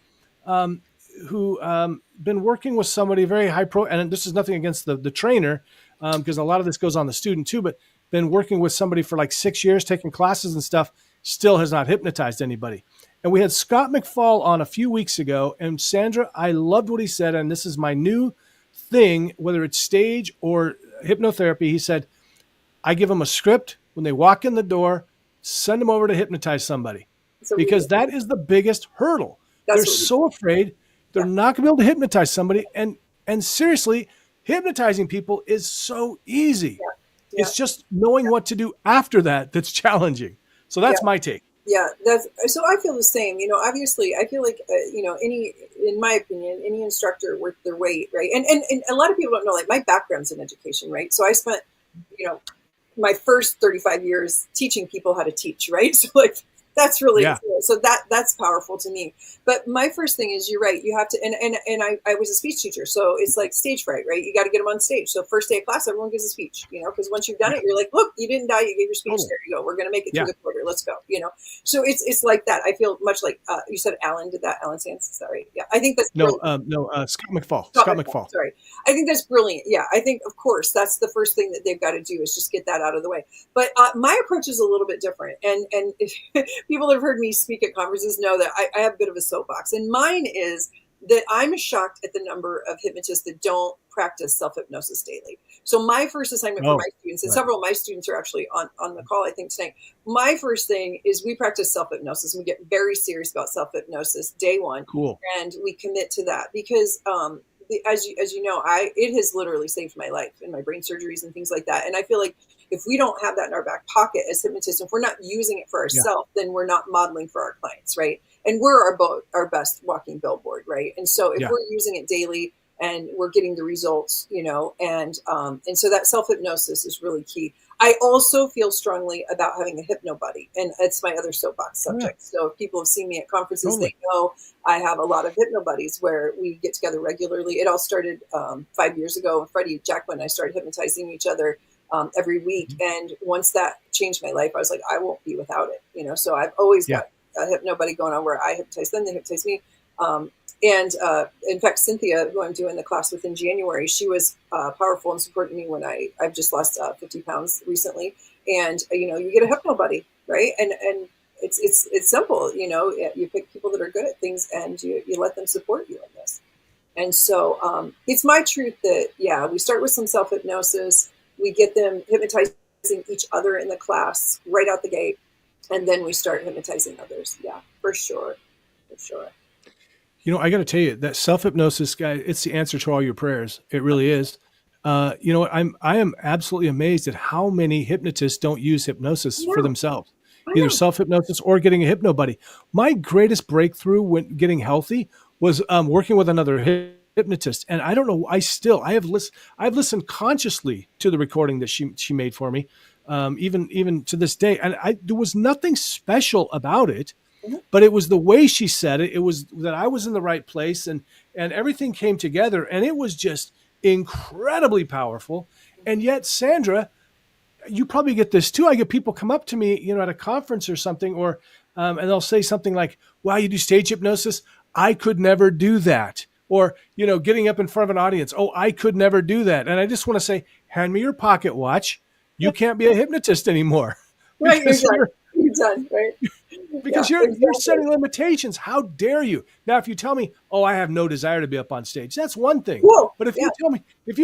been working with somebody very high pro, and this is nothing against the trainer, because a lot of this goes on the student too, but been working with somebody for like 6 years, taking classes and stuff, still has not hypnotized anybody. And we had Scott McFall on a few weeks ago, and Sandra, I loved what he said, and this is my new thing, whether it's stage or hypnotherapy. He said, I give them a script when they walk in the door, send them over to hypnotize somebody, because that is the biggest hurdle. They're so afraid they're not going to be able to hypnotize somebody. And seriously, hypnotizing people is so easy. Yeah. It's just knowing what to do after that's challenging. So that's my take. Yeah, so I feel the same. Obviously, I feel like in my opinion, any instructor worth their weight, right? And a lot of people don't know, like, my background's in education, right? So I spent, my first 35 years teaching people how to teach, right? So, like, that's really so that's powerful to me. But my first thing is, you're right. You have to, and I was a speech teacher, so it's like stage fright, right? You got to get them on stage. So first day of class, everyone gives a speech, because once you've done it, you're like, look, you didn't die, you gave your speech. There you go. We're gonna make it through the quarter. Let's go. So it's like that. I feel much like you said, Alan did that. Alan Sands, sorry. Yeah, I think that's Scott McFall. Scott McFall. Sorry, I think that's brilliant. Yeah, I think, of course, that's the first thing that they've got to do, is just get that out of the way. But my approach is a little bit different, and if people have heard me speak at conferences know that I have a bit of a soapbox. And mine is that I'm shocked at the number of hypnotists that don't practice self-hypnosis daily. So my first assignment for my students, and several of my students are actually on the call, I think, tonight. My first thing is we practice self-hypnosis, and we get very serious about self-hypnosis day one. Cool. And we commit to that because as you know, it has literally saved my life in my brain surgeries and things like that. And I feel like if we don't have that in our back pocket as hypnotists, if we're not using it for ourselves, then we're not modeling for our clients, right? And we're our best walking billboard, right? And so if we're using it daily and we're getting the results, and so that self-hypnosis is really key. I also feel strongly about having a hypno buddy, and it's my other soapbox subject. So if people have seen me at conferences, Totally. they know I have a lot of hypno buddies where we get together regularly. It all started 5 years ago. Freddie, Jacqueline, and I started hypnotizing each other every week. And once that changed my life, I was like, I won't be without it. You know, so I've always got a hypno buddy going on where I hypnotize them, they hypnotize me. And in fact, Cynthia, who I'm doing the class with in January, she was powerful and supported me when I've just lost 50 pounds recently. And, you know, you get a hypno buddy, right? And it's simple, you know, you pick people that are good at things and you let them support you in this. And so it's my truth that, yeah, we start with some self-hypnosis. We get them hypnotizing each other in the class right out the gate. And then we start hypnotizing others. Yeah, for sure. For sure. You know, I got to tell you that self-hypnosis, guy, it's the answer to all your prayers. It really is. You know, I am absolutely amazed at how many hypnotists don't use hypnosis for themselves, either self-hypnosis or getting a hypno buddy. My greatest breakthrough when getting healthy was working with another hypnotist. And I don't know, I've listened consciously to the recording that she made for me, even to this day. And there was nothing special about it. But it was the way she said it. It was that I was in the right place and everything came together. And it was just incredibly powerful. And yet, Sandra, you probably get this too. I get people come up to me, you know, at a conference or something, or and they'll say something like, wow, you do stage hypnosis? I could never do that. Or, you know, getting up in front of an audience. Oh, I could never do that. And I just want to say, hand me your pocket watch. You can't be a hypnotist anymore. Right, you're done, right? Because you're setting limitations. How dare you? Now, if you tell me, oh, I have no desire to be up on stage, that's one thing. Whoa, but if you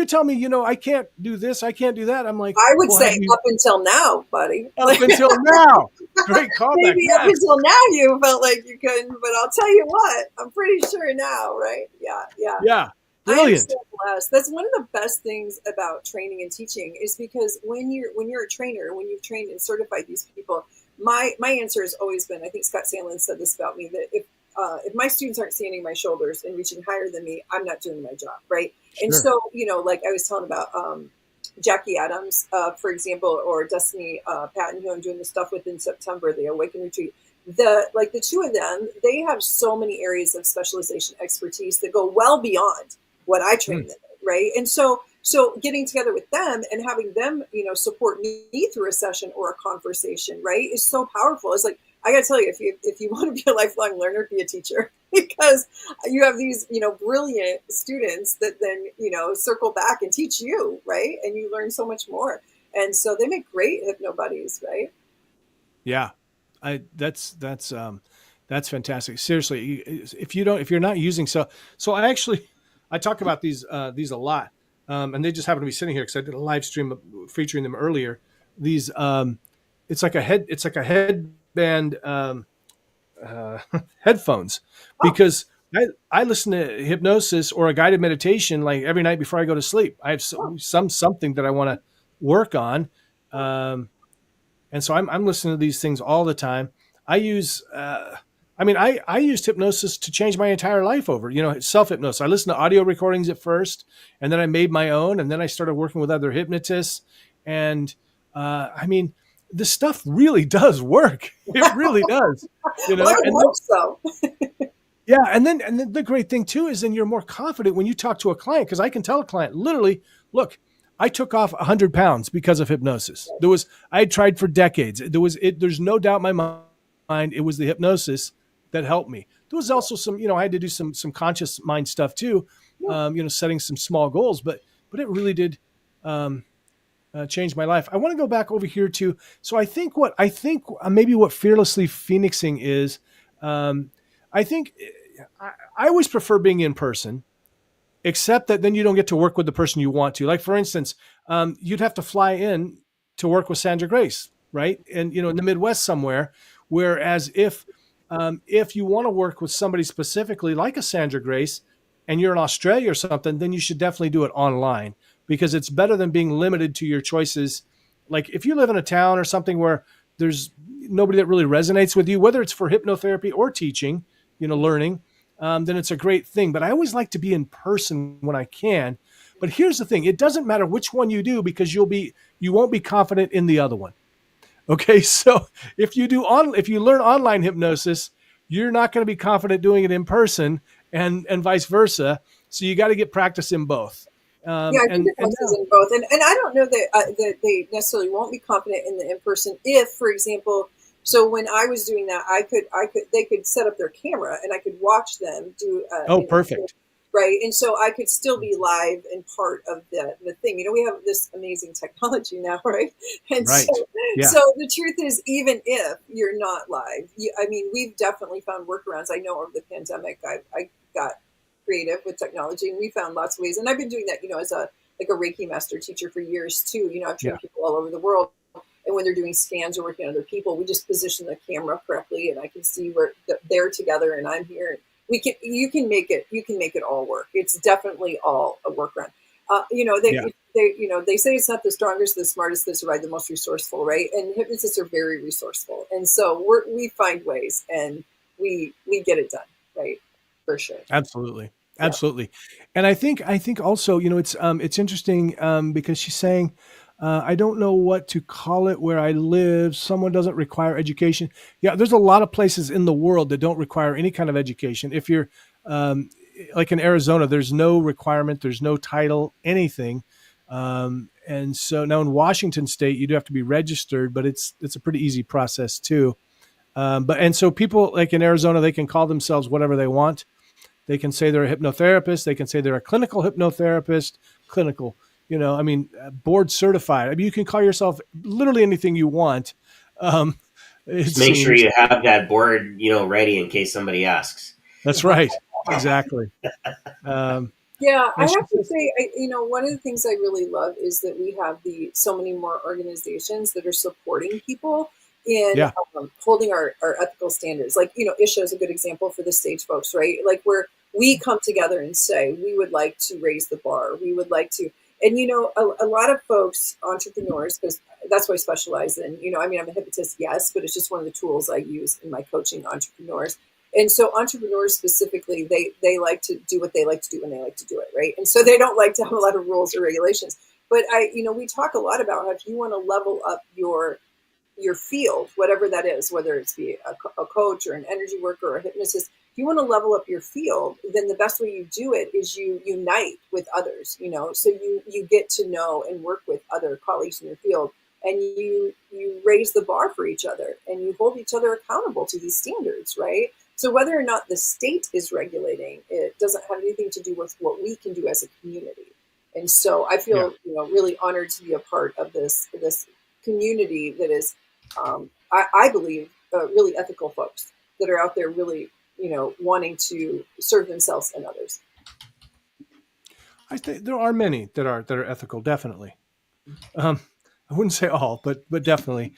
tell me, you know, I can't do this, I can't do that, I'm like, I would say up until now, buddy. Up until now. Great callback. Maybe up until now you felt like you couldn't, but I'll tell you what, I'm pretty sure now, right? Yeah. Brilliant. That's one of the best things about training and teaching is because when you're a trainer, when you've trained and certified these people, my answer has always been, I think Scott Sandlin said this about me, that if my students aren't standing my shoulders and reaching higher than me, I'm not doing my job, right? Sure. And so, you know, like I was telling about Jackie Adams, for example, or Destiny Patton, who I'm doing the stuff with in September, the Awaken Retreat. The two of them, they have so many areas of specialization expertise that go well beyond what I train them in, right? And so getting together with them and having them, you know, support me through a session or a conversation, right, is so powerful. It's like, I got to tell you, if you want to be a lifelong learner, be a teacher, because you have these, you know, brilliant students that then, you know, circle back and teach you, right? And you learn so much more. And so they make great hypno buddies, right? Yeah, that's fantastic. Seriously, if you're not using so I talk about these a lot. And they just happen to be sitting here because I did a live stream featuring them earlier. These, it's like a headband headphones, because I listen to hypnosis or a guided meditation like every night before I go to sleep. I have something that I want to work on, and so I'm listening to these things all the time. I use. I used hypnosis to change my entire life over, you know, self-hypnosis. I listened to audio recordings at first, and then I made my own, and then I started working with other hypnotists. And this stuff really does work. It really does. You know, well, I hope so. Yeah, and then the great thing too is then you're more confident when you talk to a client, because I can tell a client literally, look, I took off 100 pounds because of hypnosis. I had tried for decades. There's no doubt in my mind it was the hypnosis that helped me. There was also some, you know, I had to do some conscious mind stuff too, you know, setting some small goals, but it really did change my life. I want to go back over here too. So I think maybe what fearlessly phoenixing is, I think I always prefer being in person, except that then you don't get to work with the person you want to. Like, for instance, you'd have to fly in to work with Sandra Grace, right? And, you know, in the Midwest somewhere, whereas if you want to work with somebody specifically like a Sandra Grace and you're in Australia or something, then you should definitely do it online, because it's better than being limited to your choices. Like if you live in a town or something where there's nobody that really resonates with you, whether it's for hypnotherapy or teaching, you know, learning, then it's a great thing. But I always like to be in person when I can. But here's the thing. It doesn't matter which one you do because you won't be confident in the other one. Okay. So if you learn online hypnosis, you're not going to be confident doing it in person and vice versa. So you got to get practice in both. Yeah, I think it helps us in both, and I don't know that they necessarily won't be confident in the in person. If, for example, so when I was doing that, they could set up their camera and I could watch them do. Perfect. Right, and so I could still be live and part of the thing. You know, we have this amazing technology now, right? And right. So the truth is, even if you're not live, I mean, we've definitely found workarounds. I know over the pandemic, I got creative with technology, and we found lots of ways. And I've been doing that, you know, as a Reiki master teacher for years too. You know, I've trained people all over the world, and when they're doing scans or working on other people, we just position the camera correctly, and I can see where they're together and I'm here. You can make it all work. It's definitely all a workaround. You know, they say it's not the strongest, the smartest that survive, the most resourceful, right? And hypnotists are very resourceful, and so we find ways and we get it done, right? For sure. Absolutely. And I think also, you know, it's interesting because she's saying, I don't know what to call it where I live. Someone doesn't require education. Yeah, there's a lot of places in the world that don't require any kind of education. If you're like in Arizona, there's no requirement, there's no title, anything. And so now in Washington State, you do have to be registered, but it's a pretty easy process too. And so people like in Arizona, they can call themselves whatever they want. They can say they're a hypnotherapist. They can say they're a clinical hypnotherapist, board certified. I mean, you can call yourself literally anything you want. Just make sure you have that board, you know, ready in case somebody asks. That's right. Exactly. Yeah, I have to say, you know, one of the things I really love is that we have so many more organizations that are supporting people in holding our ethical standards. Like, you know, Isha is a good example for the stage folks, right? Like where we come together and say, we would like to raise the bar. We would like to, and, you know, a lot of folks, entrepreneurs, because that's what I specialize in, you know, I mean, I'm a hypnotist, yes, but it's just one of the tools I use in my coaching entrepreneurs. And so entrepreneurs specifically, they like to do what they like to do when they like to do it, right? And so they don't like to have a lot of rules or regulations. But we talk a lot about how if you want to level up your field, whatever that is, whether it's be a coach or an energy worker or a hypnotist, if you want to level up your field, then the best way you do it is you unite with others, you know, so you get to know and work with other colleagues in your field, and you raise the bar for each other and you hold each other accountable to these standards, right? So whether or not the state is regulating, it doesn't have anything to do with what we can do as a community. And so I feel, you know, really honored to be a part of this community that is, I believe, really ethical folks that are out there really, you know, wanting to serve themselves and others. I think there are many that are ethical, definitely. I wouldn't say all, but definitely.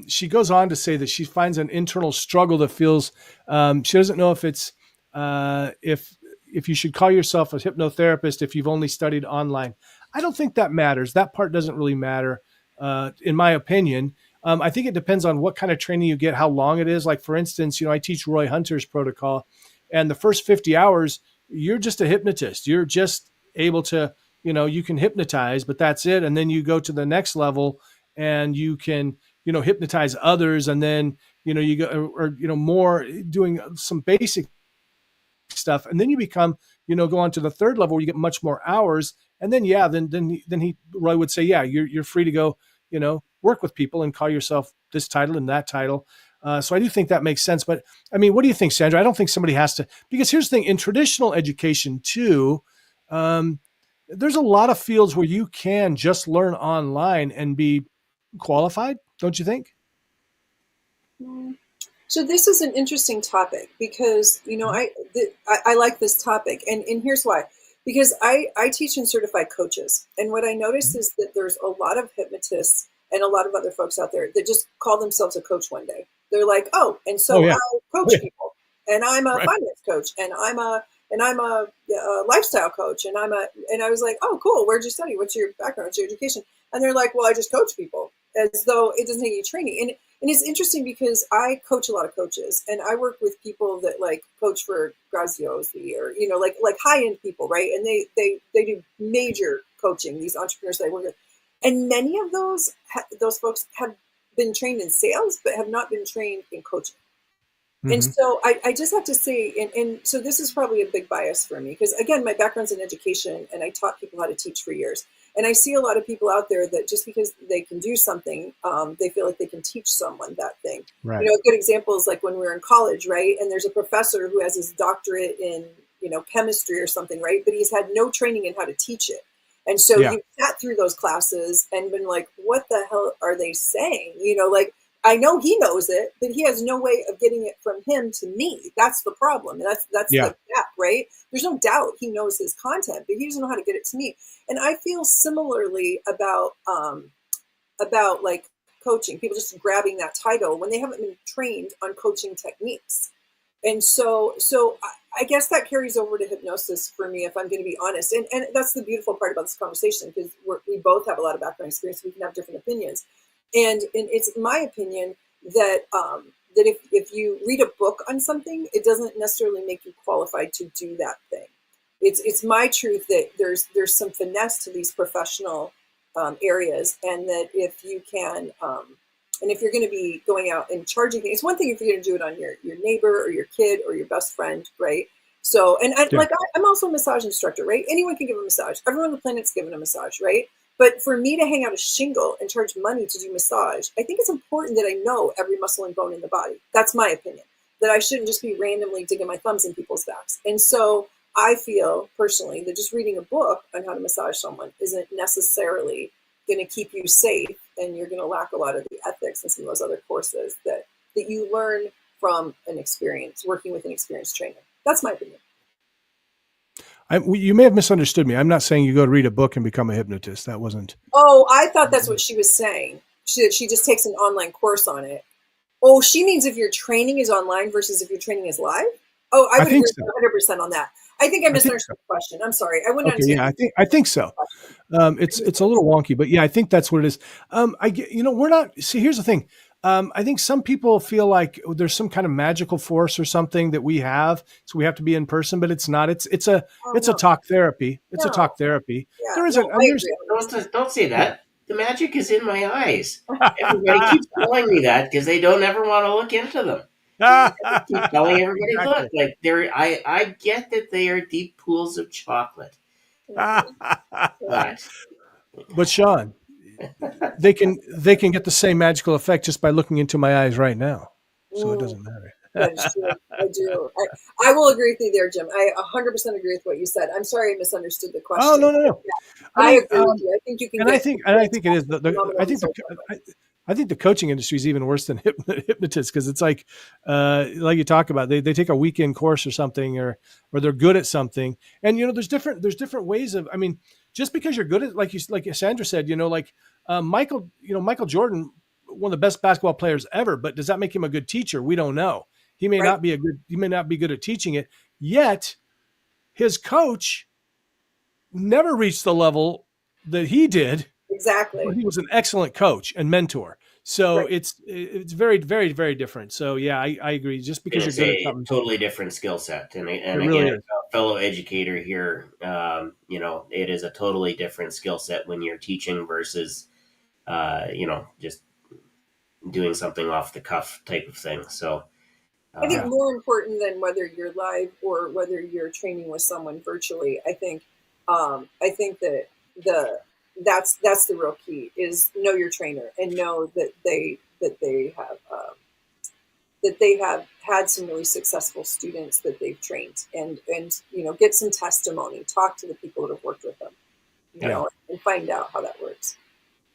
She goes on to say that she finds an internal struggle that feels she doesn't know if it's if you should call yourself a hypnotherapist if you've only studied online. I don't think that matters. That part doesn't really matter, in my opinion. I think it depends on what kind of training you get, how long it is. Like, for instance, you know, I teach Roy Hunter's protocol, and the first 50 hours, you're just a hypnotist. You're just able to, you know, you can hypnotize, but that's it. And then you go to the next level and you can, you know, hypnotize others. And then, you know, you go, or you know, more doing some basic stuff. And then you become, you know, go on to the third level where you get much more hours. And then, Roy would say, yeah, you're free to go, you know, work with people and call yourself this title and that title. So I do think that makes sense. But I mean, what do you think, Sandra? I don't think somebody has to, because here's the thing, in traditional education too, there's a lot of fields where you can just learn online and be qualified. Don't you think? So this is an interesting topic because, you know, I like this topic, and here's why. Because I teach and certify coaches, and what I noticed is that there's a lot of hypnotists and a lot of other folks out there that just call themselves a coach one day. They're like, I coach people, and I'm a finance coach, and I'm a lifestyle coach, and I was like, oh, cool. Where'd you study? What's your background? What's your education? And they're like, well, I just coach people, as though it doesn't take any training. And it's interesting because I coach a lot of coaches, and I work with people that like coach for Graziosi, or like high end people, right? And they do major coaching. These entrepreneurs that I work with, and many of those folks have been trained in sales, but have not been trained in coaching. And so I just have to say, and so this is probably a big bias for me, because again, my background's in education, and I taught people how to teach for years. And I see a lot of people out there that just because they can do something, they feel like they can teach someone that thing. Right. A good example is like when we were in college, right? And there's a professor who has his doctorate in, chemistry or something, right? But he's had no training in how to teach it. And so you sat through those classes and been like, what the hell are they saying? Like, I know he knows it, but he has no way of getting it from him to me. That's the problem. That's the gap, right? There's no doubt he knows his content, but he doesn't know how to get it to me. And I feel similarly about like coaching, people just grabbing that title when they haven't been trained on coaching techniques. And so I guess that carries over to hypnosis for me, if I'm going to be honest. And that's the beautiful part about this conversation, because we both have a lot of background experience. We can have different opinions. And it's my opinion that that if you read a book on something, it doesn't necessarily make you qualified to do that thing. It's my truth that there's some finesse to these professional areas, and that if you can, and if you're going to be going out and charging things, it's one thing if you're going to do it on your neighbor or your kid or your best friend, right? So, and I'm also a massage instructor, right? Anyone can give a massage. Everyone on the planet's given a massage, right? But for me to hang out a shingle and charge money to do massage, I think it's important that I know every muscle and bone in the body. That's my opinion, that I shouldn't just be randomly digging my thumbs in people's backs. And so I feel personally that just reading a book on how to massage someone isn't necessarily going to keep you safe, and you're going to lack a lot of the ethics and some of those other courses that you learn from an experience, working with an experienced trainer. That's my opinion. You may have misunderstood me. I'm not saying you go to read a book and become a hypnotist. That wasn't. Oh, I thought that's what she was saying. She just takes an online course on it. Oh, she means if your training is online versus if your training is live? Oh, I would agree 100% on that. I think I misunderstood the question. I'm sorry. I wouldn't understand. Yeah, I think so. It's a little wonky, but yeah, I think that's what it is. We're not. See, here's the thing. I think some people feel like there's some kind of magical force or something that we have, so we have to be in person, but it's not. It's a talk therapy. It's a talk therapy. Yeah, there is Don't say that. The magic is in my eyes. Everybody keeps telling me that because they don't ever want to look into them. I keep telling everybody, look, like I get that they are deep pools of chocolate. But Shawn, they can get the same magical effect just by looking into my eyes right now. So it doesn't matter. That is true. I do. I will agree with you there, Jim. I 100% agree with what you said. I'm sorry I misunderstood the question. Oh, no. Yeah, I agree with you. I think you can. And I think it is. I think the coaching industry is even worse than hypnotists, because it's like you talk about, they take a weekend course or something, or they're good at something, and there's different ways of. I mean, just because you're good at, like Sandra said, Michael Jordan, one of the best basketball players ever, but does that make him a good teacher? We don't know. He may not be good at teaching it. Yet his coach never reached the level that he did. Exactly. He was an excellent coach and mentor. So it's very, very, very different. So yeah, I agree. Just because you're good at something, totally different skill set. And really again, as a fellow educator here, it is a totally different skill set when you're teaching versus, just doing something off the cuff type of thing. So I think more important than whether you're live or whether you're training with someone virtually, I think that that's the real key is know your trainer and know that they have had some really successful students that they've trained, and get some testimony, talk to the people that have worked with them, and find out how that works.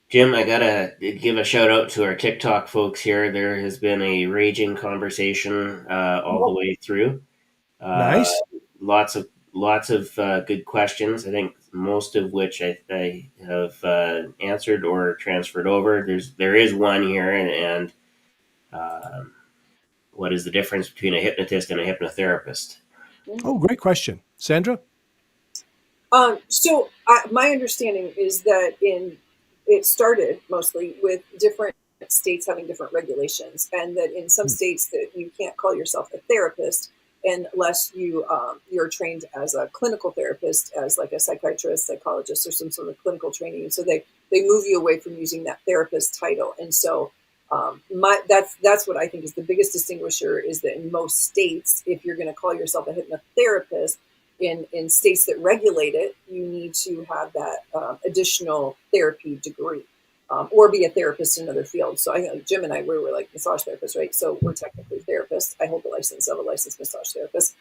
Jim, I gotta give a shout out to our TikTok folks here. There has been a raging conversation all the way through. Nice. Lots of good questions. I think most of which I have answered or transferred over. There is one here, and what is the difference between a hypnotist and a hypnotherapist? Oh, great question, Sandra. So my understanding is that it started mostly with different states having different regulations, and that in some states that you can't call yourself a therapist unless you're trained as a clinical therapist, as like a psychiatrist, psychologist, or some sort of clinical training. And so they move you away from using that therapist title. And so that's what I think is the biggest distinguisher, is that in most states, if you're going to call yourself a hypnotherapist, in states that regulate it, you need to have that additional therapy degree. Or be a therapist in another field. So I think Jim and I, we were like massage therapists, right? So we're technically therapists. I hold the license of a licensed massage therapist.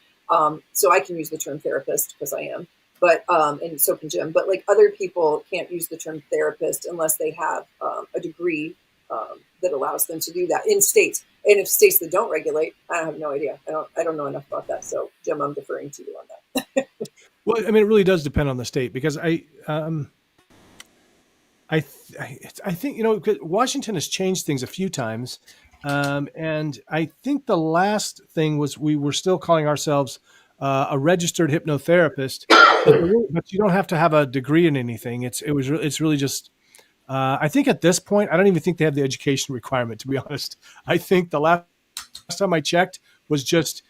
So I can use the term therapist because I am, but, and so can Jim, but like other people can't use the term therapist unless they have a degree that allows them to do that in states. And if states that don't regulate, I have no idea. I don't know enough about that. So Jim, I'm deferring to you on that. Well, I mean, it really does depend on the state, because I think, Washington has changed things a few times. And I think the last thing was we were still calling ourselves a registered hypnotherapist, but you don't have to have a degree in anything. It's really just, I think at this point, I don't even think they have the education requirement, to be honest. I think the last time I checked was just,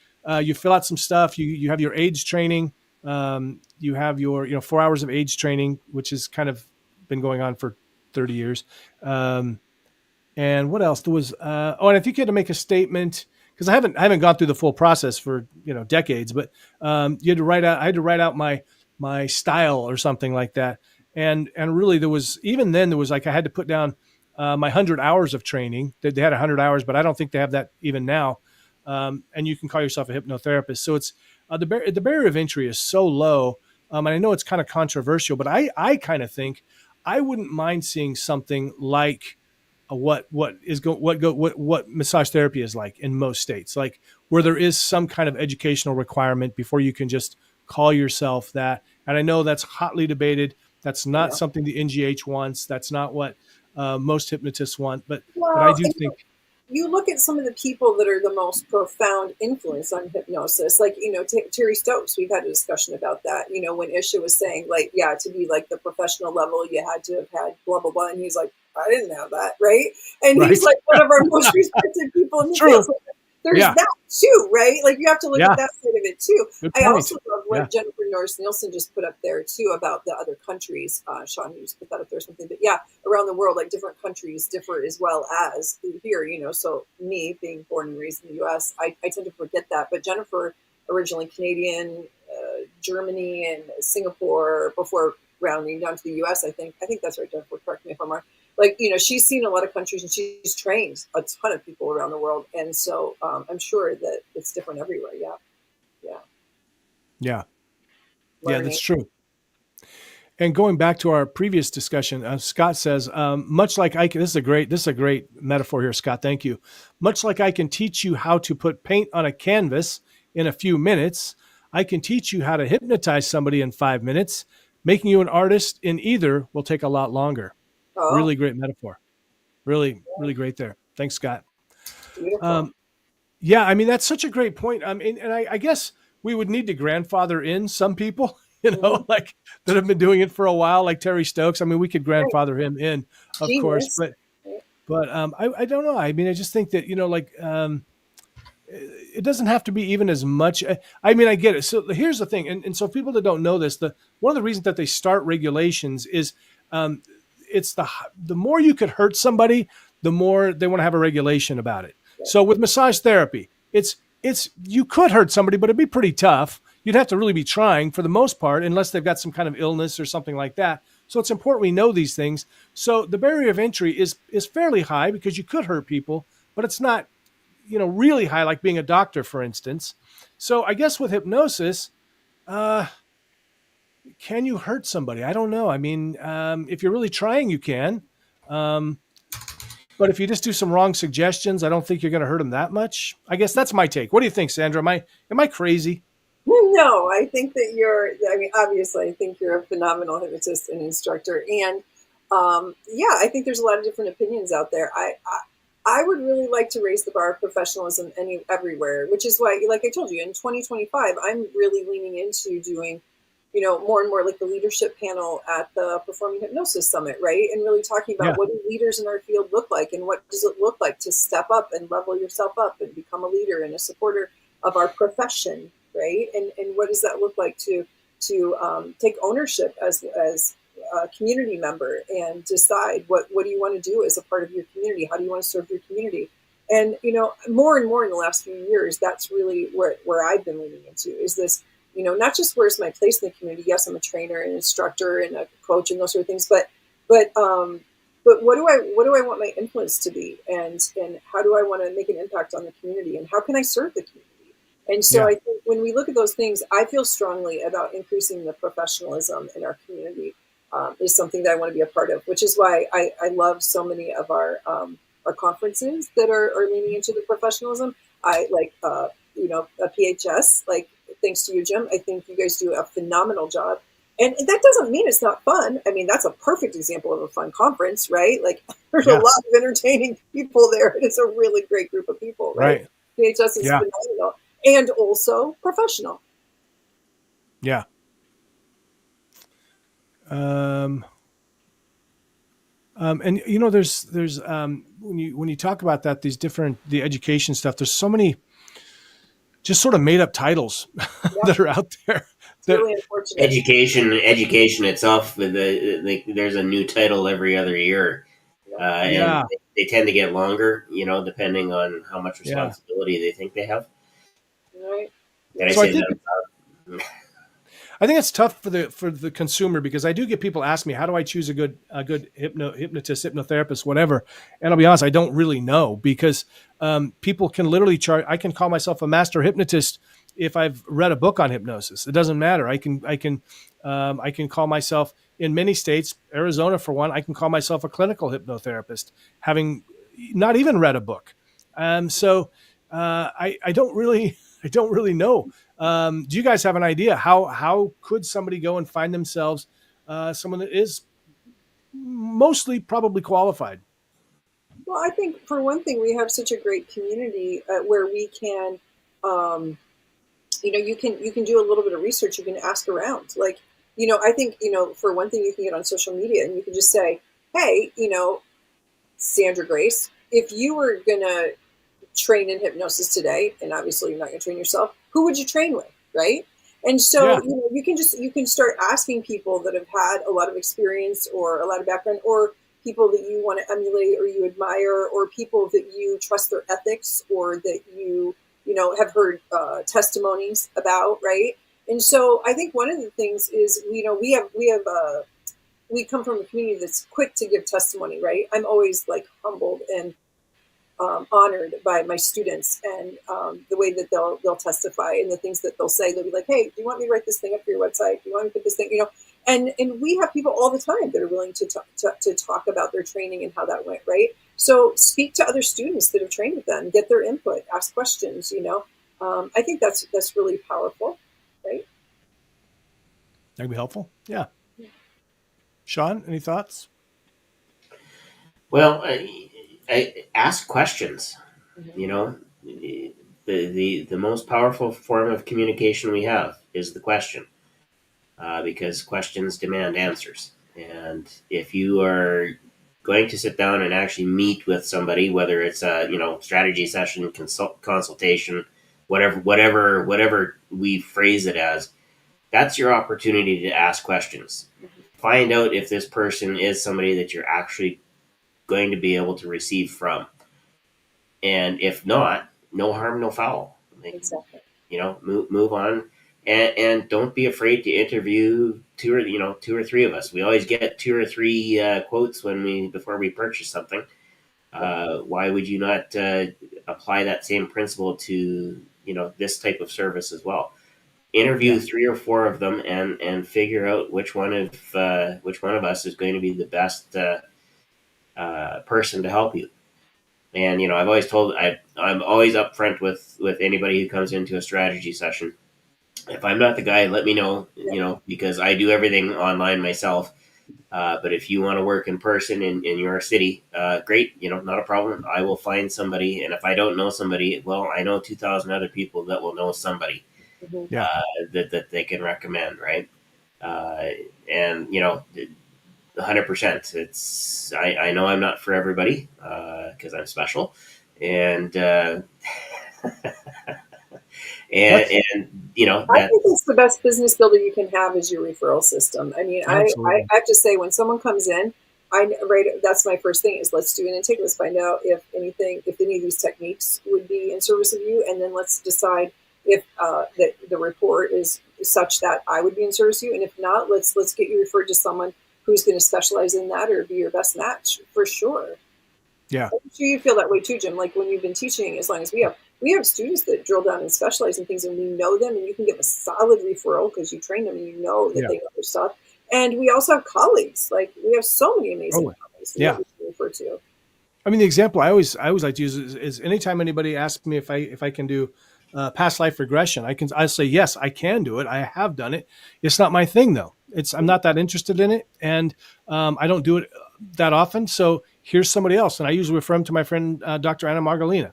you fill out some stuff, you have your AIDS training, you have your, 4 hours of AIDS training, which has kind of been going on for 30 years. And what else? There was, and I think you had to make a statement, because I haven't gone through the full process for, decades, but I had to write out my style or something like that. And really there was like, I had to put down my 100 hours of training. They had 100 hours, but I don't think they have that even now. And you can call yourself a hypnotherapist. So it's, the barrier of entry is so low. And I know it's kind of controversial, but I kind of think I wouldn't mind seeing something like what massage therapy is like in most states, like where there is some kind of educational requirement before you can just call yourself that. And I know that's hotly debated. That's not something the NGH wants. That's not what most hypnotists want. But I do think. You look at some of the people that are the most profound influence on hypnosis, like, Terry Stokes. We've had a discussion about that, when Isha was saying, like, yeah, to be like the professional level, you had to have had blah, blah, blah. And he's like, I didn't have that, right? And he's like one of our most respected people in the field. So there's that too, right? Like you have to look at that side of it too. I also love what Jennifer Norris Nielsen just put up there too about the other countries. Shawn, you just put that up there or something. But yeah, around the world, like different countries differ as well as here, So me being born and raised in the US, I tend to forget that. But Jennifer, originally Canadian, Germany and Singapore, before rounding down to the US, I think that's right, Jennifer, correct me if I'm wrong. Like, she's seen a lot of countries and she's trained a ton of people around the world. And so I'm sure that it's different everywhere. Yeah, that's true. And going back to our previous discussion, Scott says, much like I can, this is a great metaphor here, Scott. Thank you. Much like I can teach you how to put paint on a canvas in a few minutes, I can teach you how to hypnotize somebody in 5 minutes. Making you an artist in either will take a lot longer. Oh. Really great metaphor. Really, really great there. Thanks, Scott. Yeah, I mean, that's such a great point. And I guess we would need to grandfather in some people, like that have been doing it for a while, like Terry Stokes. I mean, we could grandfather him in, of course, but I don't know. I mean, I just think that, it doesn't have to be even as much. I mean, I get it. So here's the thing. And so people that don't know this, one of the reasons that they start regulations is, it's the more you could hurt somebody, the more they want to have a regulation about it. So with massage therapy, it's you could hurt somebody, but it'd be pretty tough. You'd have to really be trying for the most part, unless they've got some kind of illness or something like that. So it's important we know these things. So the barrier of entry is fairly high because you could hurt people, but it's not, really high like being a doctor, for instance. So I guess with hypnosis, can you hurt somebody? I don't know. I mean, if you're really trying, you can. But if you just do some wrong suggestions, I don't think you're going to hurt them that much. I guess that's my take. What do you think, Sandra? Am I crazy? No, I think that obviously, I think you're a phenomenal hypnotist and instructor. And I think there's a lot of different opinions out there. I would really like to raise the bar of professionalism everywhere, which is why, like I told you, in 2025, I'm really leaning into doing more and more like the leadership panel at the Performing Hypnosis Summit, right? And really talking about what do leaders in our field look like, and what does it look like to step up and level yourself up and become a leader and a supporter of our profession, right? And what does that look like to take ownership as a community member and decide what do you want to do as a part of your community? How do you want to serve your community? And, more and more in the last few years, that's really where I've been leaning into is this, not just where's my place in the community. Yes, I'm a trainer and instructor and a coach and those sort of things, but what do I want my influence to be? And how do I want to make an impact on the community? And how can I serve the community? And so I think when we look at those things, I feel strongly about increasing the professionalism in our community is something that I want to be a part of, which is why I love so many of our conferences that are leaning into the professionalism. I like, a PHS, like, thanks to you, Jim. I think you guys do a phenomenal job. And that doesn't mean it's not fun. I mean, that's a perfect example of a fun conference, right? Like, there's a lot of entertaining people there. And it's a really great group of people, right? PHS is phenomenal and also professional. Yeah. And there's when you talk about that, the education stuff, there's so many just sort of made up titles that are out there. It's really unfortunate. Education itself, there's a new title every other year. And they tend to get longer, depending on how much responsibility they think they have. Right. Did I say that? I think it's tough for the consumer, because I do get people ask me, how do I choose a good hypnotist, hypnotherapist, whatever? And I'll be honest, I don't really know, because people can literally charge. I can call myself a master hypnotist if I've read a book on hypnosis. It doesn't matter. I can call myself, in many states, Arizona for one, I can call myself a clinical hypnotherapist, having not even read a book. So I don't really know. Do you guys have an idea how could somebody go and find themselves someone that is mostly probably qualified? Well, I think for one thing, we have such a great community where we can, you can do a little bit of research. You can ask around. Like, I think, for one thing, you can get on social media and you can just say, hey, Sandra Grace, if you were going to train in hypnosis today, and obviously you're not going to train yourself, who would you train with, right? And so you can start asking people that have had a lot of experience or a lot of background, or people that you want to emulate or you admire, or people that you trust their ethics, or that you have heard testimonies about, right? And so I think one of the things is we come from a community that's quick to give testimony, right? I'm always like humbled and honored by my students and the way that they'll testify and the things that they'll say. They'll be like, hey, do you want me to write this thing up for your website? Do you want me to put this thing, and we have people all the time that are willing to talk about their training and how that went, right? So speak to other students that have trained with them, get their input, ask questions, I think that's really powerful, right? That'd be helpful. Yeah. Shawn, any thoughts? Well, I ask questions. The most powerful form of communication we have is the question, because questions demand answers. And if you are going to sit down and actually meet with somebody, whether it's a strategy session, consultation, whatever we phrase it as, that's your opportunity to ask questions. Find out if this person is somebody that you're actually going to be able to receive from. And if not, no harm, no foul. Exactly. Move on, and don't be afraid to interview two or three of us. We always get 2 or 3 quotes before we purchase something. Why would you not apply that same principle to this type of service as well? Interview 3 or 4 of them and figure out which one of us is going to be the best person to help you. And I've always told I'm always upfront with anybody who comes into a strategy session. If I'm not the guy, let me know. Because I do everything online myself. But if you want to work in person in your city, great. Not a problem. I will find somebody. And if I don't know somebody, well, I know 2,000 other people that will know somebody that they can recommend, right? And 100%. I know I'm not for everybody because I'm special, and I think it's the best business builder you can have is your referral system. I mean, I have to say, when someone comes in, that's my first thing is let's do an intake. Let's find out if any of these techniques would be in service of you, and then let's decide if the report is such that I would be in service of you, and if not, let's get you referred to someone who's going to specialize in that or be your best match for sure. Yeah. I'm sure you feel that way too, Jim. Like when you've been teaching, as long as we have students that drill down and specialize in things, and we know them, and you can give a solid referral because you train them and you know that they know their stuff. And we also have colleagues. Like we have so many amazing colleagues that we can refer to. I mean, the example I always like to use is anytime anybody asks me if I can do past life regression, I say yes, I can do it. I have done it. It's not my thing though. I'm not that interested in it, and I don't do it that often. So here's somebody else, and I usually refer them to my friend Dr. Anna Margalina,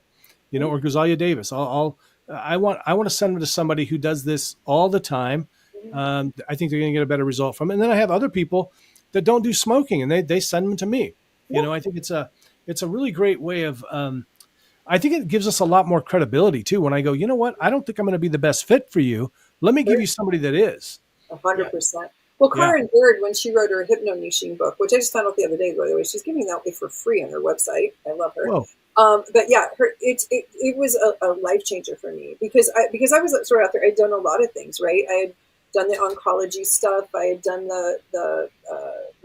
or Gozalia Davis. I want to send them to somebody who does this all the time. I think they're going to get a better result from it. And then I have other people that don't do smoking, and they send them to me. I think it's a really great way of. I think it gives us a lot more credibility too. When I go, you know what, I don't think I'm going to be the best fit for you. Let me give you somebody that is. 100%. Well, Karen Bird, when she wrote her hypno-niching book, which I just found out the other day, by the way, she's giving that away for free on her website. I love her. But yeah, it was a life changer for me because I was sort of out there. I'd done a lot of things, right? I had done the oncology stuff. I had done the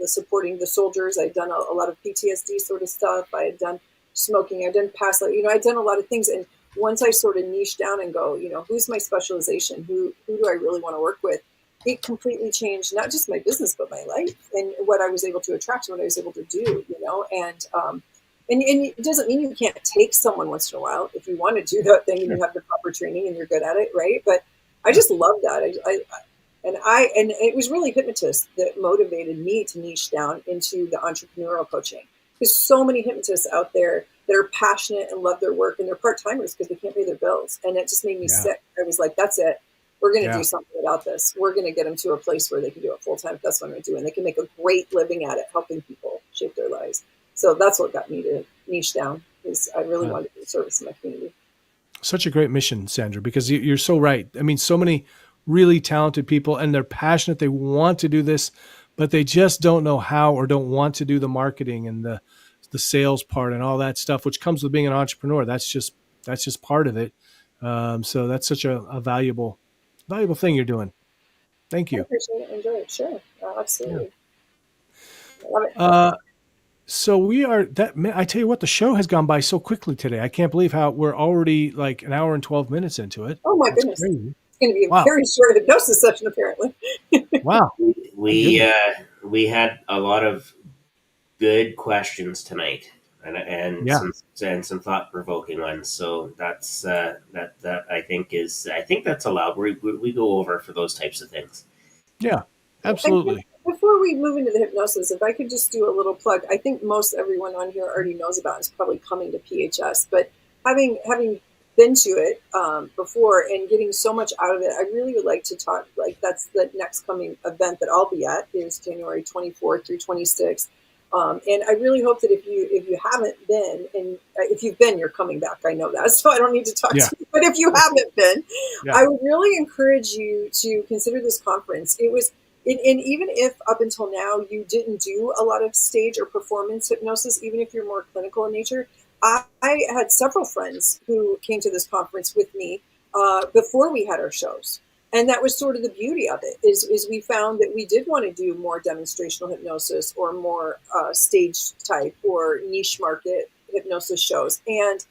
supporting the soldiers. I'd done a lot of PTSD sort of stuff. I had done smoking. I'd done past life. I'd done a lot of things. And once I sort of niche down and go, who's my specialization? Who do I really want to work with? It completely changed not just my business, but my life and what I was able to attract and what I was able to do, and it doesn't mean you can't take someone once in a while if you want to do that thing and you have the proper training and you're good at it. Right. But I just love that. And it was really Hypnotists that motivated me to niche down into the entrepreneurial coaching. There's so many hypnotists out there that are passionate and love their work, and they're part-timers because they can't pay their bills. And it just made me sick. I was like, that's it. We're going to do something about this. We're going to get them to a place where they can do it full time if that's what I'm going to do. And they can make a great living at it, helping people shape their lives. So that's what got me to niche down, is I really wanted to be of service in my community. Such a great mission, Sandra, because you're so right. I mean, so many really talented people, and they're passionate. They want to do this, but they just don't know how or don't want to do the marketing and the sales part and all that stuff, which comes with being an entrepreneur. That's just part of it. So that's such a valuable thing you're doing. Thank you. I appreciate it. Enjoy it. Sure. Absolutely. Yeah. I love it. So we are I tell you what, the show has gone by so quickly today. I can't believe how we're already like an hour and 12 minutes into it. Oh my goodness. Crazy. It's going to be a very short hypnosis session, apparently. Wow. We had a lot of good questions tonight and some thought-provoking ones. So that's that I think that's allowed. We go over for those types of things. Yeah, absolutely. Before we move into the hypnosis, if I could just do a little plug, I think most everyone on here already knows about is probably coming to PHS, but having been to it before and getting so much out of it, I really would like to talk, like that's the next coming event that I'll be at is January 24th through 26th. And I really hope that if you haven't been, and if you've been, you're coming back. I know that, so I don't need to talk to you. But if you haven't been, I would really encourage you to consider this conference. And even if up until now you didn't do a lot of stage or performance hypnosis, even if you're more clinical in nature, I had several friends who came to this conference with me before we had our shows. And that was sort of the beauty of it, is we found that we did want to do more demonstrational hypnosis or more stage type or niche market hypnosis shows. And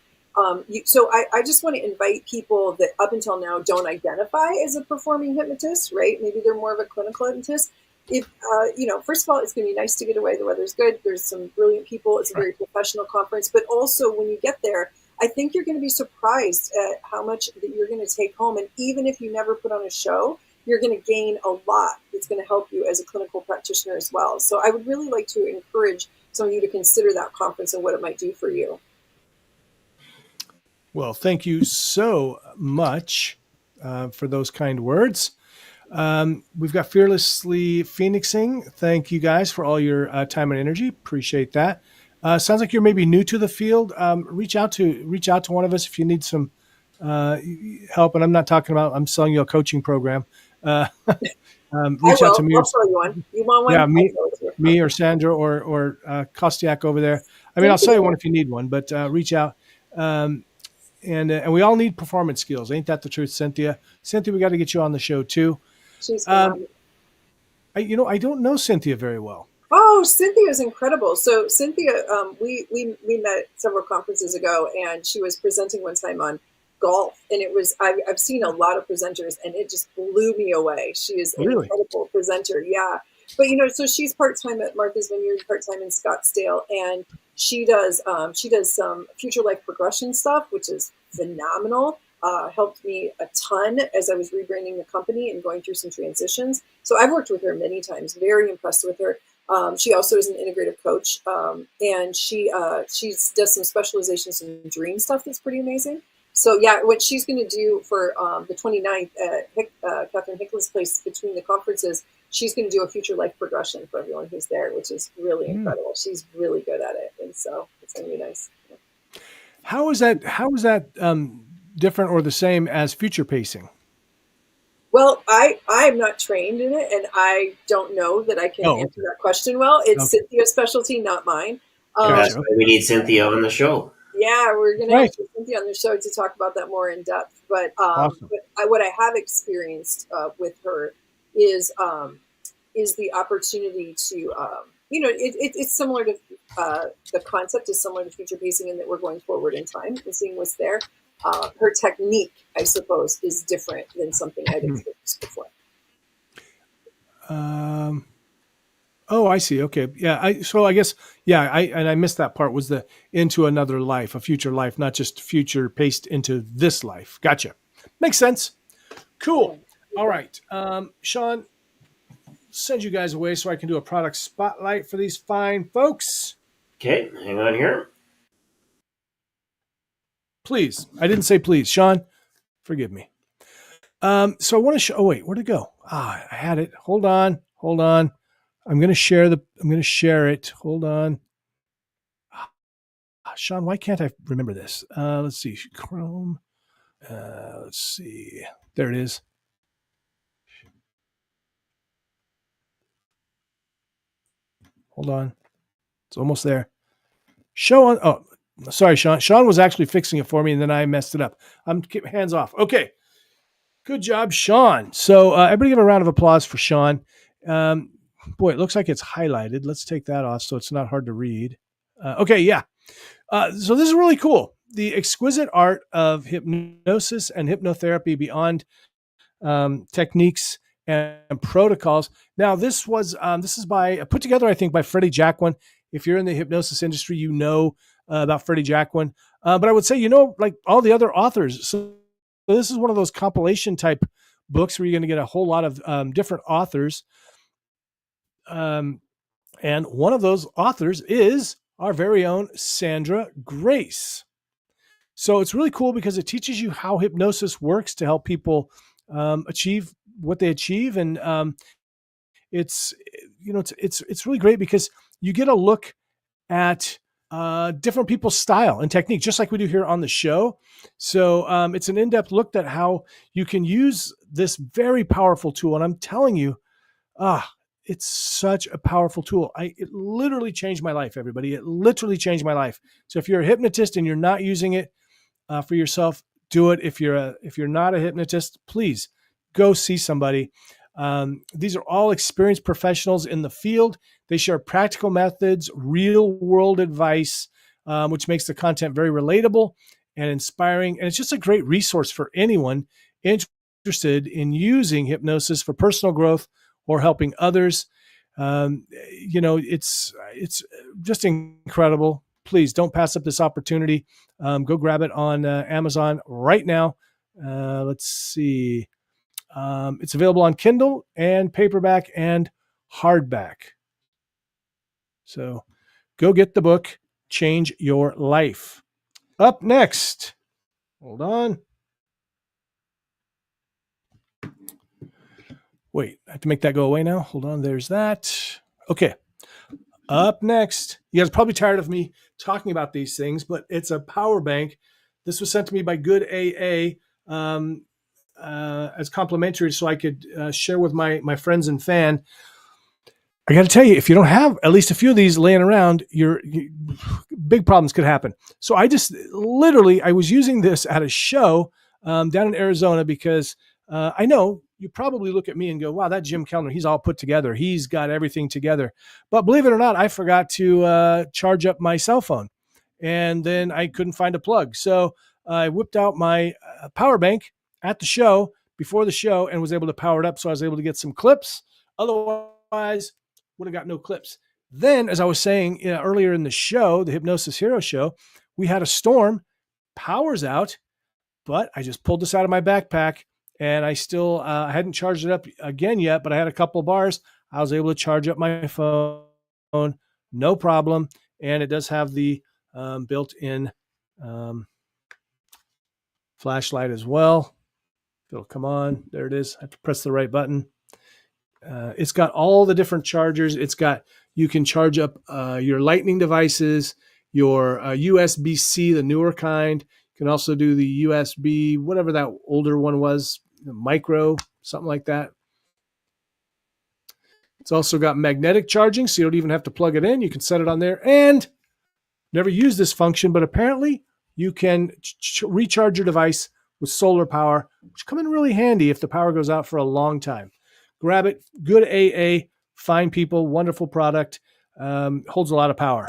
so I just want to invite people that up until now don't identify as a performing hypnotist, right? Maybe they're more of a clinical hypnotist. If, first of all, it's going to be nice to get away. The weather's good. There's some brilliant people. It's a very professional conference. But also when you get there, I think you're going to be surprised at how much that you're going to take home. And even if you never put on a show, you're going to gain a lot that's going to help you as a clinical practitioner as well. So I would really like to encourage some of you to consider that conference and what it might do for you. Well, thank you so much for those kind words. We've got Fearlessly Phoenixing. Thank you guys for all your time and energy. Appreciate that. Sounds like you're maybe new to the field. Reach out to one of us if you need some help. And I'm not talking about I'm selling you a coaching program. Reach out to me. I'll show you one. You want one? Yeah, me me or Sandra or Kostiuk over there. I mean, I'll sell you one if you need one, but reach out. And we all need performance skills. Ain't that the truth, Cynthia? Cynthia, we got to get you on the show too. She's phenomenal. I don't know Cynthia very well. Oh, Cynthia is incredible. So Cynthia, we met several conferences ago, and she was presenting one time on golf, and it was I've seen a lot of presenters, and it just blew me away. She is an incredible presenter. Yeah, but so she's part-time at Martha's Vineyard, part-time in Scottsdale, and she does some future life progression stuff, which is phenomenal. Helped me a ton as I was rebranding the company and going through some transitions. So I've worked with her many times. Very impressed with her. She also is an integrative coach, and she does some specializations in dream stuff that's pretty amazing. So yeah, what she's going to do for the 29th at Catherine Hicklin's place between the conferences, she's going to do a future life progression for everyone who's there, which is really incredible. She's really good at it, and so it's going to be nice. How is that different or the same as future pacing? Well, I'm not trained in it, and I don't know that I can answer that question well. It's Cynthia's specialty, not mine. That's why we need Cynthia on the show. Yeah, we're going to have Cynthia on the show to talk about that more in depth. But, awesome. What I have experienced with her is the opportunity to, it's similar to the concept is similar to future pacing in that we're going forward in time and seeing what's there. Her technique, I suppose, is different than something I'd experienced before. Oh, I see. Okay. Yeah. I guess, I missed that part, was the into another life, a future life, not just future paced into this life. Gotcha. Makes sense. Cool. All right. Shawn, send you guys away so I can do a product spotlight for these fine folks. Okay. Hang on here. Please. I didn't say please. Shawn, forgive me. So I want to show, oh wait, where'd it go? I had it. Hold on. I'm going to share it. Hold on. Shawn, why can't I remember this? Let's see. Chrome. Let's see. There it is. Hold on. It's almost there. Show on. Oh, sorry, Shawn. Shawn was actually fixing it for me, and then I messed it up. I'm hands off. Okay. Good job, Shawn. So everybody give a round of applause for Shawn. Boy, it looks like it's highlighted. Let's take that off so it's not hard to read. Okay, yeah. So this is really cool. The exquisite art of hypnosis and hypnotherapy beyond techniques and protocols. Now, this is put together, I think, by Freddie Jacquin. If you're in the hypnosis industry, you know about Freddie Jacquin. But I would say, like all the other authors. So this is one of those compilation type books where you're going to get a whole lot of different authors. And one of those authors is our very own Sandra Grace. So it's really cool because it teaches you how hypnosis works to help people achieve what they achieve. And it's really great because you get a look at different people's style and technique, just like we do here on the show. So it's an in-depth look at how you can use this very powerful tool. And I'm telling you, it's such a powerful tool. It literally changed my life, everybody. It literally changed my life. So if you're a hypnotist and you're not using it for yourself, do it. If you're not a hypnotist, please go see somebody. These are all experienced professionals in the field. They share practical methods, real world advice, which makes the content very relatable and inspiring. And it's just a great resource for anyone interested in using hypnosis for personal growth or helping others. It's just incredible. Please don't pass up this opportunity. Go grab it on Amazon right now. Let's see. It's available on Kindle and paperback and hardback. So go get the book, Change Your Life. Up next, hold on. Wait, I have to make that go away now. Hold on. There's that. Okay. Up next, you guys are probably tired of me talking about these things, but it's a power bank. This was sent to me by Good AA as complimentary, so I could share with my friends and fan. I got to tell you, if you don't have at least a few of these laying around, big problems could happen. So I was using this at a show down in Arizona because I know you probably look at me and go, wow, that Jim Kellner, he's all put together. He's got everything together. But believe it or not, I forgot to charge up my cell phone. And then I couldn't find a plug. So I whipped out my power bank at the show, before the show, and was able to power it up. So I was able to get some clips. Otherwise, would have got no clips. Then, as I was saying earlier in the show, the Hypnosis Hero show, we had a storm, power's out, but I just pulled this out of my backpack, and I still I hadn't charged it up again yet, but I had a couple of bars. I was able to charge up my phone, no problem, and it does have the built-in flashlight as well. It'll come on. There it is. I have to press the right button. It's got all the different chargers. You can charge up your lightning devices, your USB-C, the newer kind. You can also do the USB, whatever that older one was, the micro, something like that. It's also got magnetic charging, so you don't even have to plug it in. You can set it on there. And never used this function, but apparently you can recharge your device with solar power, which come in really handy if the power goes out for a long time. Grab it. Good AA. Fine people. Wonderful product. Holds a lot of power.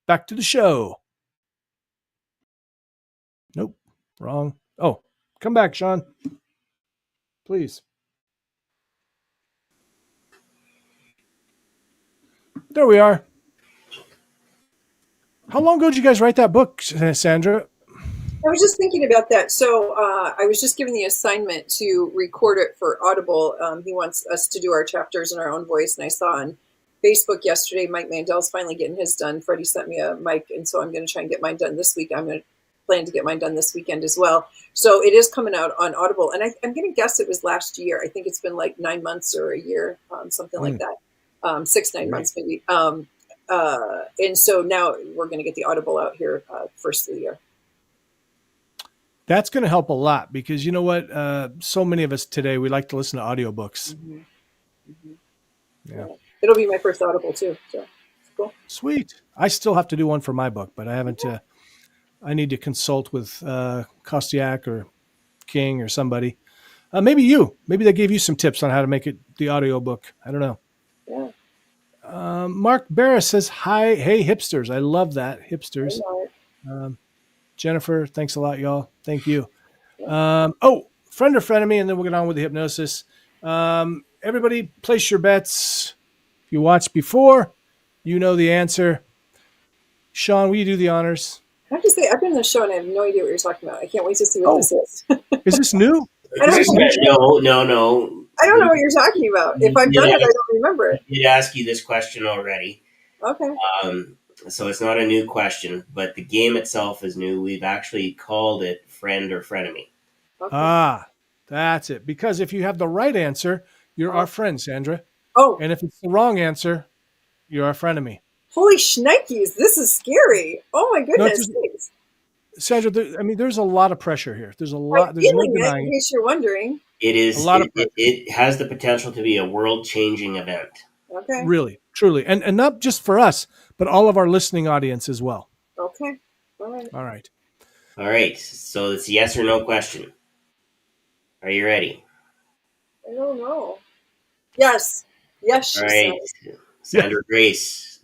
Back to the show. Nope. Wrong. Oh, come back, Shawn. Please. There we are. How long ago did you guys write that book, Sandra? I was just thinking about that. So I was just given the assignment to record it for Audible. He wants us to do our chapters in our own voice. And I saw on Facebook yesterday, Mike Mandel's finally getting his done. Freddie sent me a mic, and so I'm going to try and get mine done this week. I'm going to plan to get mine done this weekend as well. So it is coming out on Audible. And I'm going to guess it was last year. I think it's been like 9 months or a year, something like that. 6-9 months maybe. And so now we're going to get the Audible out here first of the year. That's going to help a lot because you know what? So many of us today, we like to listen to audiobooks. Mm-hmm. Mm-hmm. Yeah. It'll be my first Audible too. So it's cool. Sweet. I still have to do one for my book, but I haven't. I need to consult with Kostiuk or King or somebody. Maybe you. Maybe they gave you some tips on how to make it the audiobook. I don't know. Yeah. Mark Barris says, hi. Hey, hipsters. I love that. Hipsters. Jennifer, thanks a lot, y'all. Thank you. Friend or frenemy, and then we'll get on with the hypnosis. Everybody, place your bets. If you watched before, you know the answer. Shawn, will you do the honors? I have to say, I've been on the show and I have no idea what you're talking about. I can't wait to see what this is. Is this new? No. I don't know what you're talking about. If I've done it, I don't remember it. I did ask you this question already. Okay. So it's not a new question, but the game itself is new. We've actually called it Friend or Frenemy. Okay. That's it. Because if you have the right answer, you're our friend, Sandra. Oh. And if it's the wrong answer, you're our frenemy. Holy shnikes, this is scary. Oh my goodness. No, Sandra, there's a lot of pressure here. There's a lot. There's no denying in case you're wondering. It is. A lot of it has the potential to be a world-changing event. Okay. Really, truly. And not just for us, but all of our listening audience as well. Okay. All right. All right. So it's a yes or no question. Are you ready? I don't know. Yes. Yes. All right. Sandra Grace.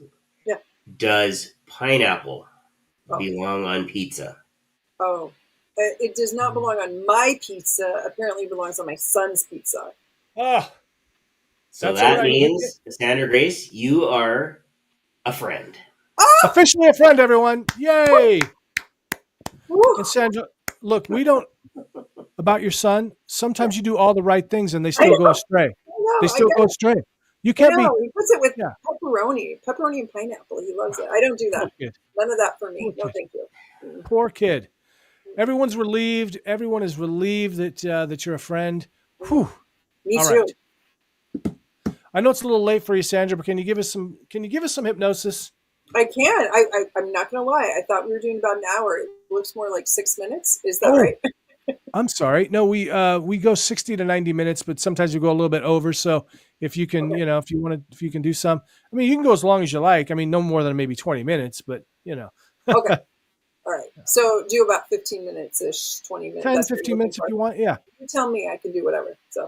Yeah. Does pineapple belong on pizza? Oh, it does not belong on my pizza. Apparently, it belongs on my son's pizza. Oh. So that means, Sandra Grace, you are a friend. Officially a friend, everyone. Yay. Woo. And Sandra, look, we don't, about your son, sometimes you do all the right things and they still go astray. They still go astray. You can't be. He puts it with pepperoni and pineapple. He loves it. I don't do that. None of that for me. No, thank you. Poor kid. Everyone's relieved. Everyone is relieved that you're a friend. Whew. Me All too. right. I know it's a little late for you, Sandra, but can you give us some hypnosis? I can. I'm not going to lie. I thought we were doing about an hour. It looks more like 6 minutes. Is that Oh, right? I'm sorry. No, we go 60 to 90 minutes, but sometimes we go a little bit over. So if you can, Okay. if you can do some, I mean, you can go as long as you like. I mean, no more than maybe 20 minutes, but Okay. All right. So do about 15 minutes ish, 20 minutes. 10, That's what you're 15 looking minutes if for. you want. Yeah. You tell me, I can do whatever. So,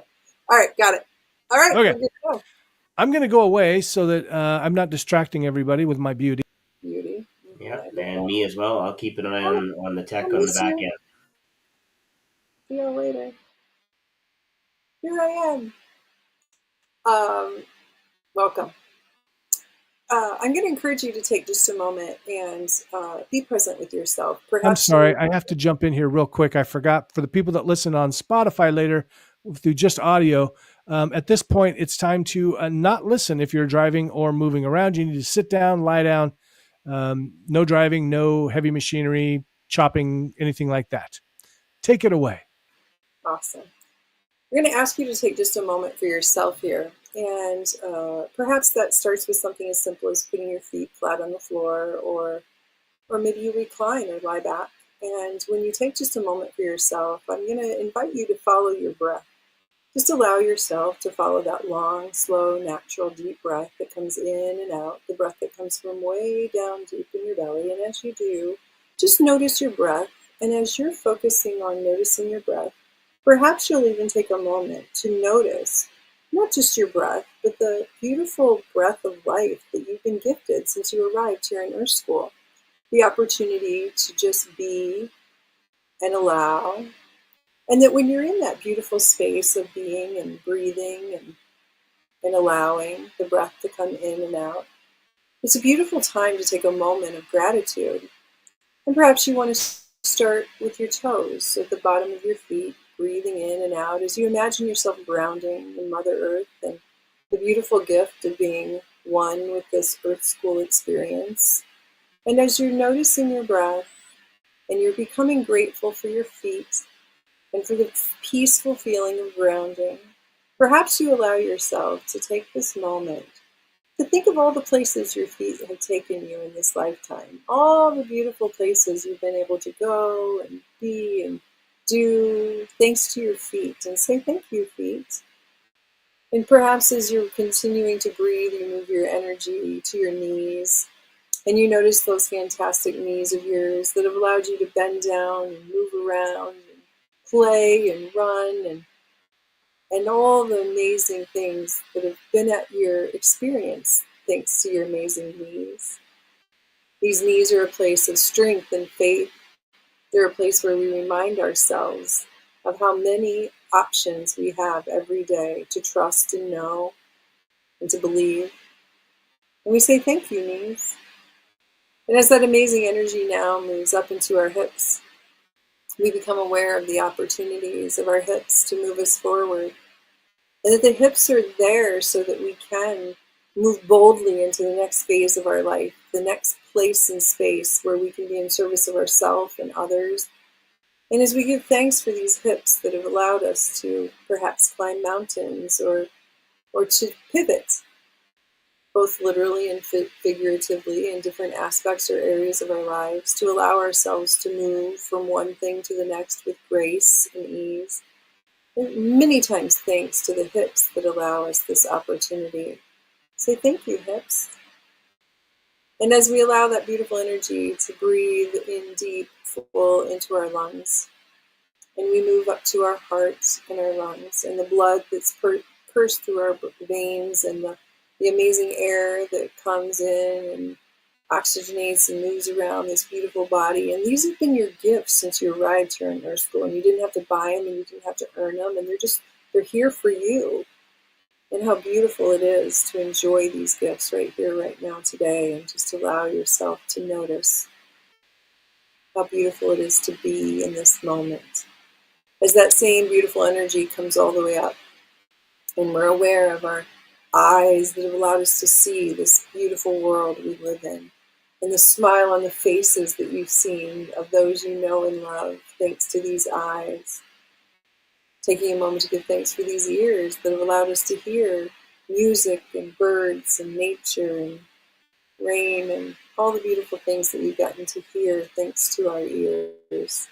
all right. Got it. All right. Okay. We're good to go. I'm going to go away so that I'm not distracting everybody with my beauty. Beauty. Yeah, I love and that. me as well. I'll keep an eye Oh, on the I tech on the miss back you. end. See you later. Here I am. Welcome. I'm going to encourage you to take just a moment and be present with yourself. I'm Perhaps sorry. you. I have to jump in here real quick. I forgot for the people that listen on Spotify later through just audio. At this point, it's time to not listen if you're driving or moving around. You need to sit down, lie down. No driving, no heavy machinery, chopping, anything like that. Take it away. Awesome. I'm going to ask you to take just a moment for yourself here. And perhaps that starts with something as simple as putting your feet flat on the floor, or maybe you recline or lie back. And when you take just a moment for yourself, I'm going to invite you to follow your breath. Just allow yourself to follow that long, slow, natural, deep breath that comes in and out, the breath that comes from way down deep in your belly. And as you do, just notice your breath. And as you're focusing on noticing your breath, perhaps you'll even take a moment to notice not just your breath, but the beautiful breath of life that you've been gifted since you arrived here in Earth School. The opportunity to just be and allow. And that when you're in that beautiful space of being and breathing and allowing the breath to come in and out, it's a beautiful time to take a moment of gratitude. And perhaps you want to start with your toes at the bottom of your feet, breathing in and out as you imagine yourself grounding in Mother Earth and the beautiful gift of being one with this Earth School experience. And as you're noticing your breath and you're becoming grateful for your feet and for the peaceful feeling of grounding, perhaps you allow yourself to take this moment to think of all the places your feet have taken you in this lifetime, all the beautiful places you've been able to go and be and do thanks to your feet, and say thank you, feet. And perhaps as you're continuing to breathe, you move your energy to your knees, and you notice those fantastic knees of yours that have allowed you to bend down and move around and play and run and all the amazing things that have been at your experience thanks to your amazing knees. These knees are a place of strength and faith. They're a place where we remind ourselves of how many options we have every day to trust and know and to believe. And we say thank you, knees. And as that amazing energy now moves up into our hips, we become aware of the opportunities of our hips to move us forward. And that the hips are there so that we can move boldly into the next phase of our life, the next place in space where we can be in service of ourselves and others. And as we give thanks for these hips that have allowed us to perhaps climb mountains or to pivot, both literally and figuratively in different aspects or areas of our lives, to allow ourselves to move from one thing to the next with grace and ease. And many times thanks to the hips that allow us this opportunity. Say thank you, hips. And as we allow that beautiful energy to breathe in deep, full into our lungs, and we move up to our hearts and our lungs, and the blood that's coursed through our veins, and the amazing air that comes in and oxygenates and moves around this beautiful body. And these have been your gifts since you arrived here in Earth School, and you didn't have to buy them and you didn't have to earn them, and they're here for you. And how beautiful it is to enjoy these gifts right here, right now, today, and just allow yourself to notice how beautiful it is to be in this moment. As that same beautiful energy comes all the way up, and we're aware of our eyes that have allowed us to see this beautiful world we live in, and the smile on the faces that you've seen of those you know and love thanks to these eyes. Taking a moment to give thanks for these ears that have allowed us to hear music and birds and nature and rain and all the beautiful things that we've gotten to hear thanks to our ears.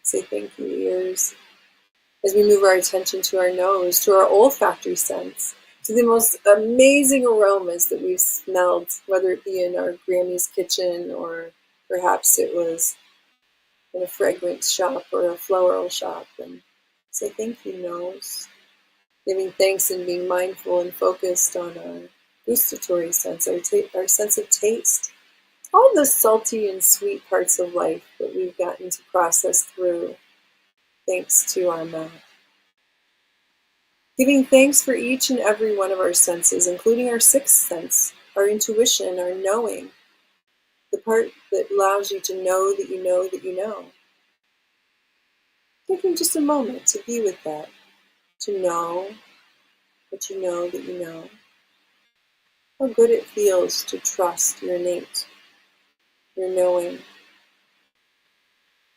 Say thank you, ears. As we move our attention to our nose, to our olfactory sense, to the most amazing aromas that we've smelled, whether it be in our Grammy's kitchen or perhaps it was in a fragrance shop or a floral shop. And say thank you, nose. Giving thanks and being mindful and focused on our gustatory sense, our sense of taste. All the salty and sweet parts of life that we've gotten to process through thanks to our mouth. Giving thanks for each and every one of our senses, including our sixth sense, our intuition, our knowing, the part that allows you to know that you know that you know. Taking just a moment to be with that, to know that you know that you know. How good it feels to trust your innate, your knowing,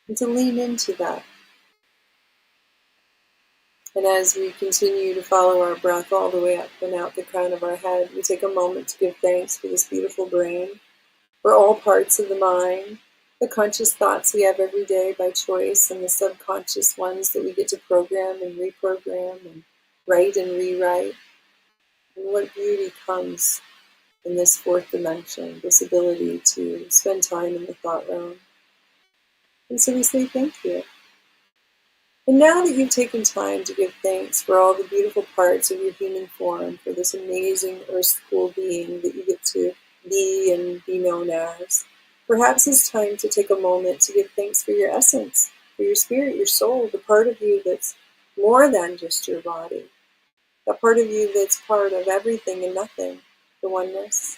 and to lean into that. And as we continue to follow our breath all the way up and out the crown of our head, we take a moment to give thanks for this beautiful brain, for all parts of the mind, the conscious thoughts we have every day by choice, and the subconscious ones that we get to program and reprogram and write and rewrite. And what beauty comes in this fourth dimension, this ability to spend time in the thought realm. And so we say thank you. And now that you've taken time to give thanks for all the beautiful parts of your human form, for this amazing earth school being that you get to be and be known as, perhaps it's time to take a moment to give thanks for your essence, for your spirit, your soul, the part of you that's more than just your body, that part of you that's part of everything and nothing, the oneness.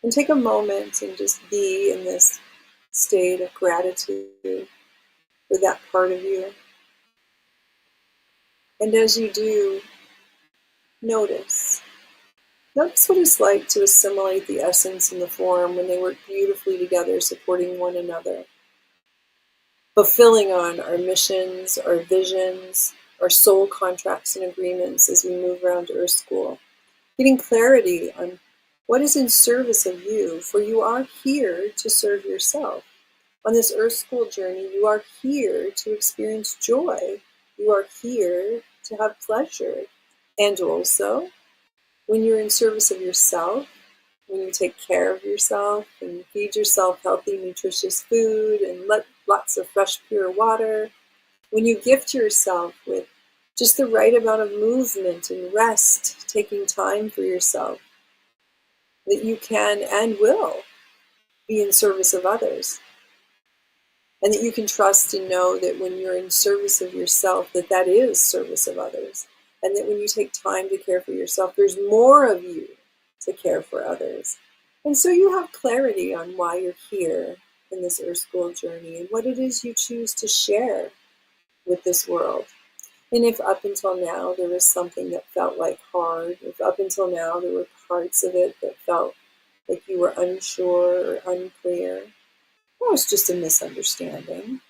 And take a moment and just be in this state of gratitude for that part of you. And as you do, notice what it's like to assimilate the essence and the form when they work beautifully together, supporting one another, fulfilling on our missions, our visions, our soul contracts and agreements as we move around Earth School, getting clarity on what is in service of you, for you are here to serve yourself. On this Earth School journey, you are here to experience joy. You are here to have pleasure. And also, when you're in service of yourself, when you take care of yourself and feed yourself healthy, nutritious food and lots of fresh, pure water, when you gift yourself with just the right amount of movement and rest, taking time for yourself, that you can and will be in service of others. And that you can trust and know that when you're in service of yourself, that that is service of others. And that when you take time to care for yourself, there's more of you to care for others. And so you have clarity on why you're here in this Earth School journey and what it is you choose to share with this world. And if up until now there was something that felt like hard, if up until now there were parts of it that felt like you were unsure or unclear, well, it's just a misunderstanding.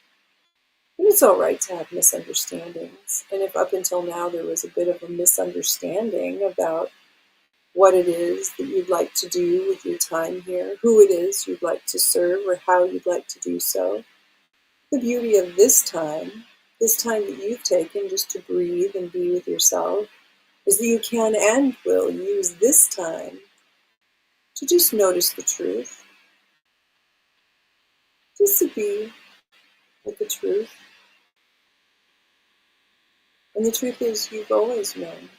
And it's all right to have misunderstandings. And if up until now there was a bit of a misunderstanding about what it is that you'd like to do with your time here, who it is you'd like to serve, or how you'd like to do so, the beauty of this time that you've taken just to breathe and be with yourself, is that you can and will use this time to just notice the truth, just to be with the truth. And the truth is, you've always known.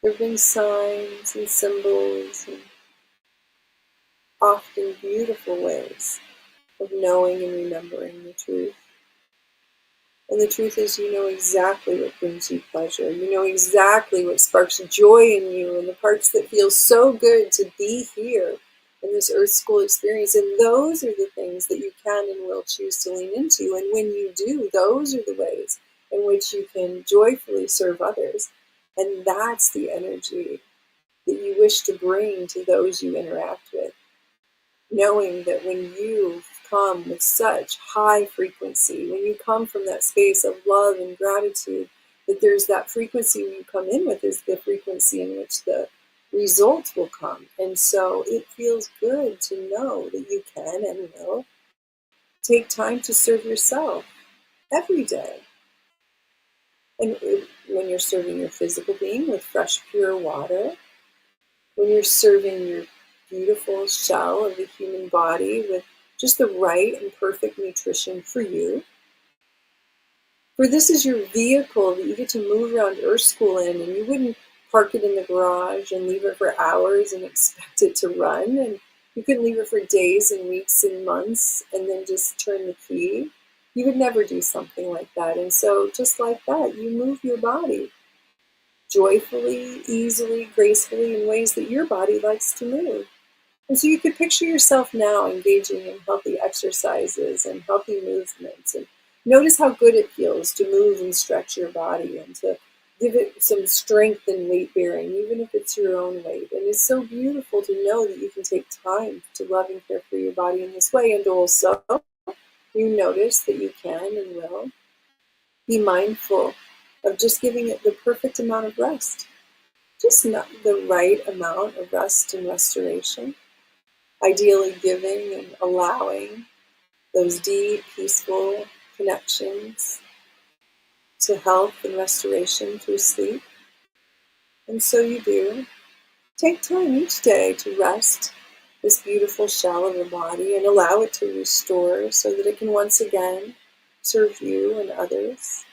There have been signs and symbols and often beautiful ways of knowing and remembering the truth. And the truth is, you know exactly what brings you pleasure. You know exactly what sparks joy in you, and the parts that feel so good to be here in this Earth School experience. And those are the things that you can and will choose to lean into. And when you do, those are the ways in which you can joyfully serve others. And that's the energy that you wish to bring to those you interact with. Knowing that when you've come with such high frequency, when you come from that space of love and gratitude, that there's that frequency you come in with is the frequency in which the results will come. And so it feels good to know that you can and will take time to serve yourself every day. And when you're serving your physical being with fresh, pure water, when you're serving your beautiful shell of the human body with just the right and perfect nutrition for you. For this is your vehicle that you get to move around Earth School in, and you wouldn't park it in the garage and leave it for hours and expect it to run. And you couldn't leave it for days and weeks and months and then just turn the key. You would never do something like that. And so just like that, you move your body joyfully, easily, gracefully in ways that your body likes to move. And so you could picture yourself now engaging in healthy exercises and healthy movements, and notice how good it feels to move and stretch your body and to give it some strength and weight bearing, even if it's your own weight. And it's so beautiful to know that you can take time to love and care for your body in this way. And also, you notice that you can and will be mindful of just giving it the perfect amount of rest, just not the right amount of rest and restoration. Ideally giving and allowing those deep, peaceful connections to health and restoration through sleep. And so you do. Take time each day to rest this beautiful shell of the body and allow it to restore so that it can once again serve you and others.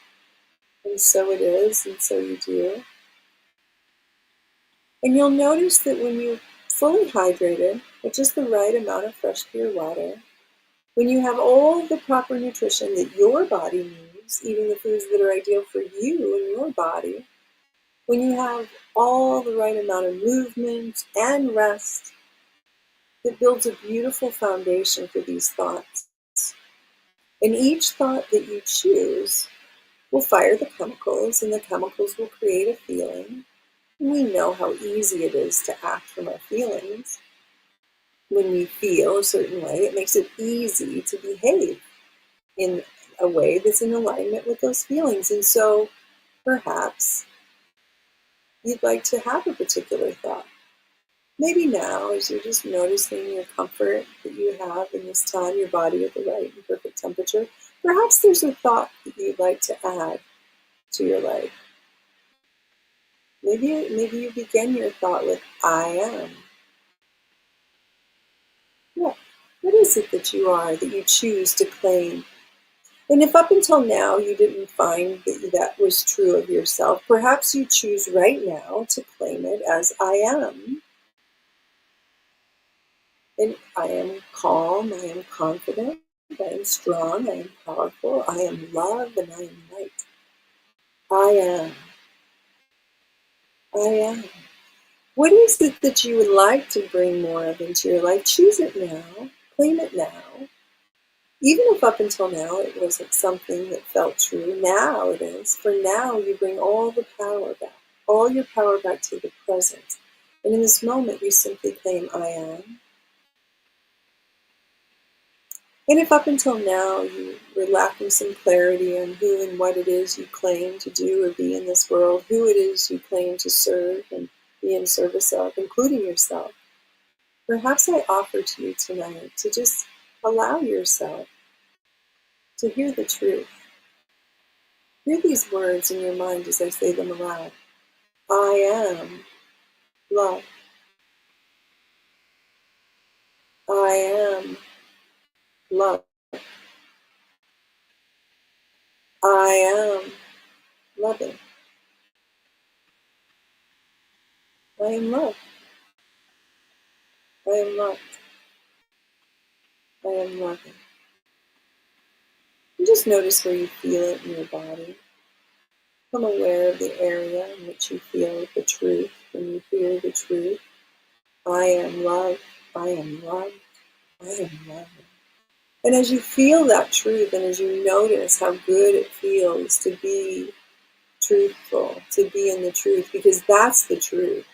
And so it is, and so you do. And you'll notice that when you're fully hydrated with just the right amount of fresh, pure water, when you have all the proper nutrition that your body needs, eating the foods that are ideal for you and your body, when you have all the right amount of movement and rest, it builds a beautiful foundation for these thoughts. And each thought that you choose will fire the chemicals, and the chemicals will create a feeling. And we know how easy it is to act from our feelings. When we feel a certain way, it makes it easy to behave in a way that's in alignment with those feelings. And so perhaps you'd like to have a particular thought. Maybe now, as you're just noticing your comfort that you have in this time, your body at the right and perfect temperature, perhaps there's a thought that you'd like to add to your life. Maybe you begin your thought with, I am. What is it that you are, that you choose to claim? And if up until now you didn't find that that was true of yourself, perhaps you choose right now to claim it as I am. And I am calm, I am confident, I am strong, I am powerful, I am love, and I am light. I am. I am. What is it that you would like to bring more of into your life? Choose it now. Claim it now. Even if up until now it wasn't something that felt true, now it is. For now, you bring all the power back, all your power back to the present. And in this moment, you simply claim, I am. And if up until now you were lacking some clarity on who and what it is you claim to do or be in this world, who it is you claim to serve and be in service of, including yourself, perhaps I offer to you tonight to just allow yourself to hear the truth. Hear these words in your mind as I say them aloud. I am love. I am love. I am loving. I am love. I am loved. I am loving. And just notice where you feel it in your body. Become aware of the area in which you feel the truth when you hear the truth. I am love. I am loved. I am loving. And as you feel that truth, and as you notice how good it feels to be truthful, to be in the truth, because that's the truth.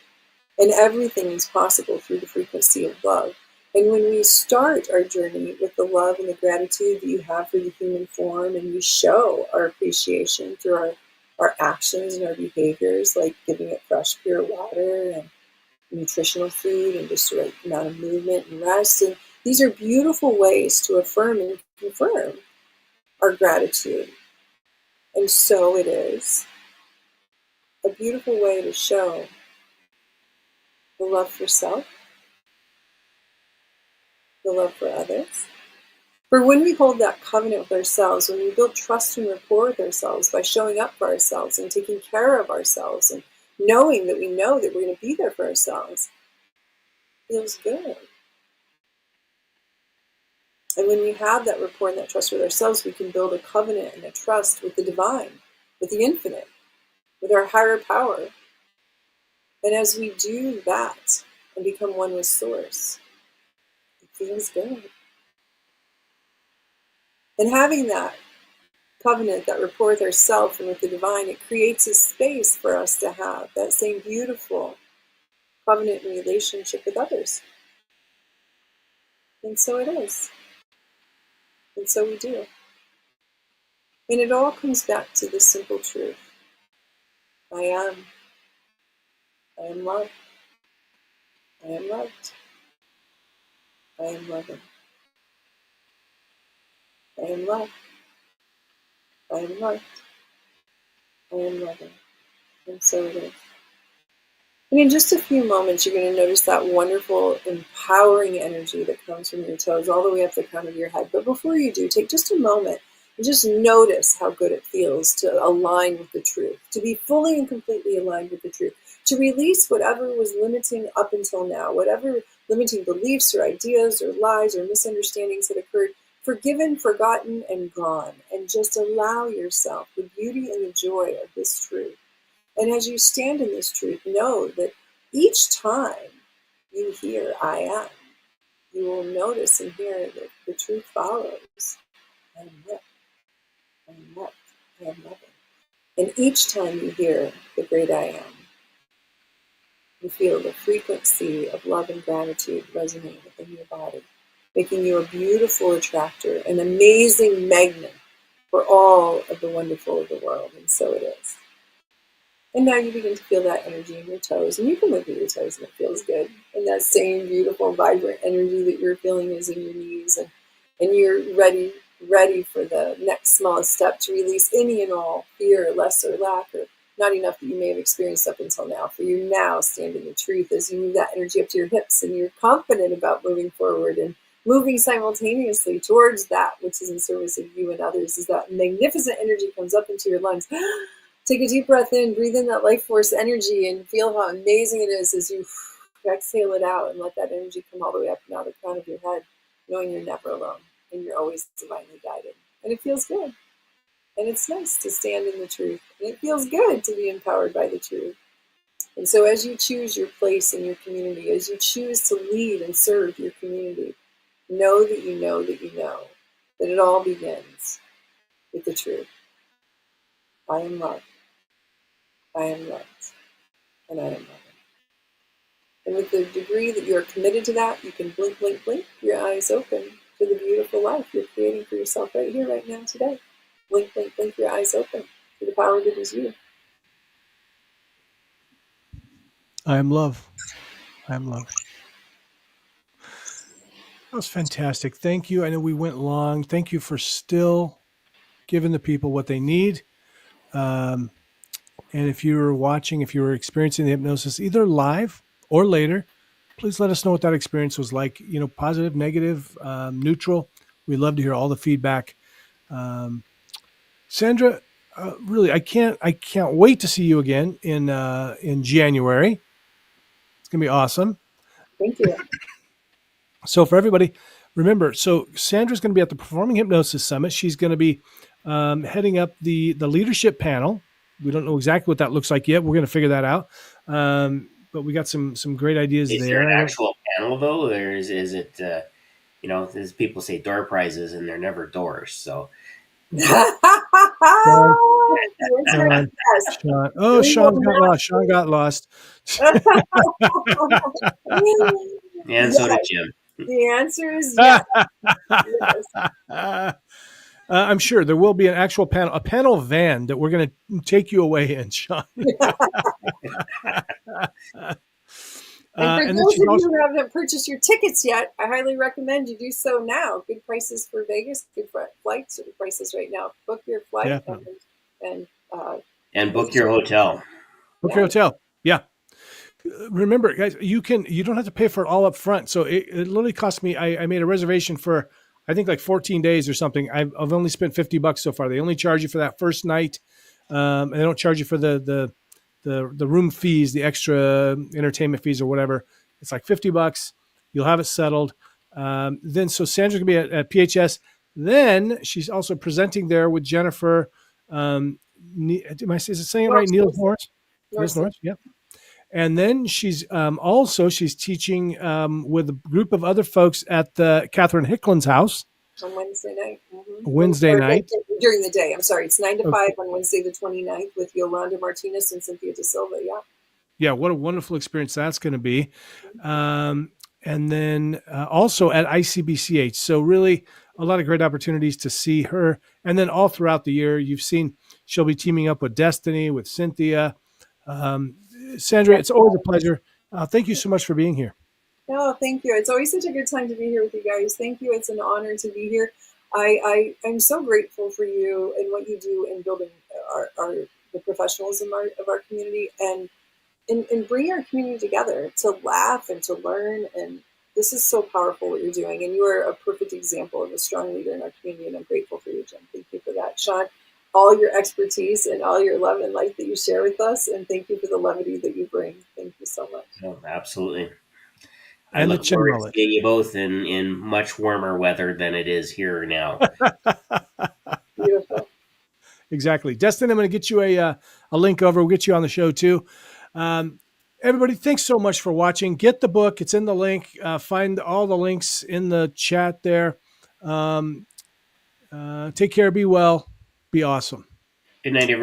And everything is possible through the frequency of love. And when we start our journey with the love and the gratitude that you have for the human form, and we show our appreciation through our actions and our behaviors, like giving it fresh, pure water and nutritional food and just the right amount of movement and rest. And these are beautiful ways to affirm and confirm our gratitude. And so it is a beautiful way to show the love for self, the love for others. For when we hold that covenant with ourselves, when we build trust and rapport with ourselves by showing up for ourselves and taking care of ourselves and knowing that we know that we're going to be there for ourselves, it feels good. And when we have that rapport and that trust with ourselves, we can build a covenant and a trust with the divine, with the infinite, with our higher power. And as we do that and become one with Source, it feels good. And having that covenant, that rapport with ourselves and with the divine, it creates a space for us to have that same beautiful covenant and relationship with others. And so it is. And so we do. And it all comes back to the simple truth. I am. I am loved. I am loved. I am loving. I am loved. I am loved. I am loving. And so it is. And in just a few moments, you're going to notice that wonderful, empowering energy that comes from your toes all the way up the crown of your head. But before you do, take just a moment and just notice how good it feels to align with the truth, to be fully and completely aligned with the truth, to release whatever was limiting up until now, whatever limiting beliefs or ideas or lies or misunderstandings that occurred, forgiven, forgotten, and gone. And just allow yourself the beauty and the joy of this truth. And as you stand in this truth, know that each time you hear I am, you will notice and hear that the truth follows. I am loved. I am loved. I am loving. And each time you hear the great I am, you feel the frequency of love and gratitude resonate within your body, making you a beautiful attractor, an amazing magnet for all of the wonderful of the world. And so it is. And now you begin to feel that energy in your toes, and you can look at your toes and it feels good. And that same beautiful, vibrant energy that you're feeling is in your knees, and you're ready for the next smallest step to release any and all fear, less or lack, or not enough that you may have experienced up until now. For you now stand in the truth as you move that energy up to your hips, and you're confident about moving forward and moving simultaneously towards that which is in service of you and others. As that magnificent energy comes up into your lungs. Take a deep breath in, breathe in that life force energy, and feel how amazing it is as you exhale it out and let that energy come all the way up and out the crown of your head, knowing you're never alone and you're always divinely guided. And it feels good. And it's nice to stand in the truth. And it feels good to be empowered by the truth. And so as you choose your place in your community, as you choose to lead and serve your community, know that you know that you know that it all begins with the truth. I am loved. I am loved, and I am loving. And with the degree that you are committed to that, you can blink, blink, blink, your eyes open to the beautiful life you're creating for yourself right here, right now, today. Blink, blink, blink, your eyes open to the power that is you. I am love. I am love. That was fantastic. Thank you. I know we went long. Thank you for still giving the people what they need. And if you were watching, if you were experiencing the hypnosis either live or later, please let us know what that experience was like. You know, positive, negative, neutral. We'd love to hear all the feedback. Sandra, really, I can't wait to see you again in January. It's gonna be awesome. Thank you. So for everybody, remember, so Sandra's going to be at the Performing Hypnosis Summit. She's going to be heading up the leadership panel. We don't know exactly what that looks like yet. We're going to figure that out. But we got some great ideas there. Is there an actual panel though, or is it as people say door prizes and they're never doors? So Shawn. Oh, Shawn got lost. Shawn got lost. And so did Jim. The answer is yes. Yes. I'm sure there will be an actual panel, a panel van that we're going to take you away in, Shawn. And for and then those she's of also, you who haven't purchased your tickets yet, I highly recommend you do so now. Good prices for Vegas, good flights, good prices right now. Book your flight definitely. and book your hotel. Book your hotel. Yeah. Remember, guys, you don't have to pay for it all up front. So it literally cost me. I made a reservation for I think like 14 days or something. I've only spent $50 so far. They only charge you for that first night, and they don't charge you for the room fees, the extra entertainment fees or whatever. It's like $50. You'll have it settled. Then so Sandra's gonna be at PHS. Then she's also presenting there with Jennifer. Is it saying it right? Niels Norris. Niels Norris. Yeah. And then she's she's teaching with a group of other folks at the Catherine Hicklin's house on Wednesday night. Mm-hmm. Wednesday night. During the day. I'm sorry. It's 9 to 5 on Wednesday the 29th with Yolanda Martinez and Cynthia De Silva. Yeah. Yeah, what a wonderful experience that's going to be. And then also at ICBCH. So really a lot of great opportunities to see her. And then all throughout the year, you've seen she'll be teaming up with Destiny, with Cynthia. Sandra, it's always a pleasure. Thank you so much for being here. No, thank you. It's always such a good time to be here with you guys. Thank you. It's an honor to be here. I'm so grateful for you and what you do in building the professionalism of our community and bringing our community together to laugh and to learn. And this is so powerful what you're doing. And you are a perfect example of a strong leader in our community. And I'm grateful for you, Jim. Thank you for that. Shawn, all your expertise and all your love and light that you share with us. And thank you for the levity that you bring. Thank you so much. Oh, absolutely. I look forward to seeing you both in much warmer weather than it is here now. Beautiful. Exactly. Destin, I'm going to get you a link over. We'll get you on the show too. Everybody, thanks so much for watching. Get the book. It's in the link. Find all the links in the chat there. Take care. Be well. Be awesome. Good night, everybody.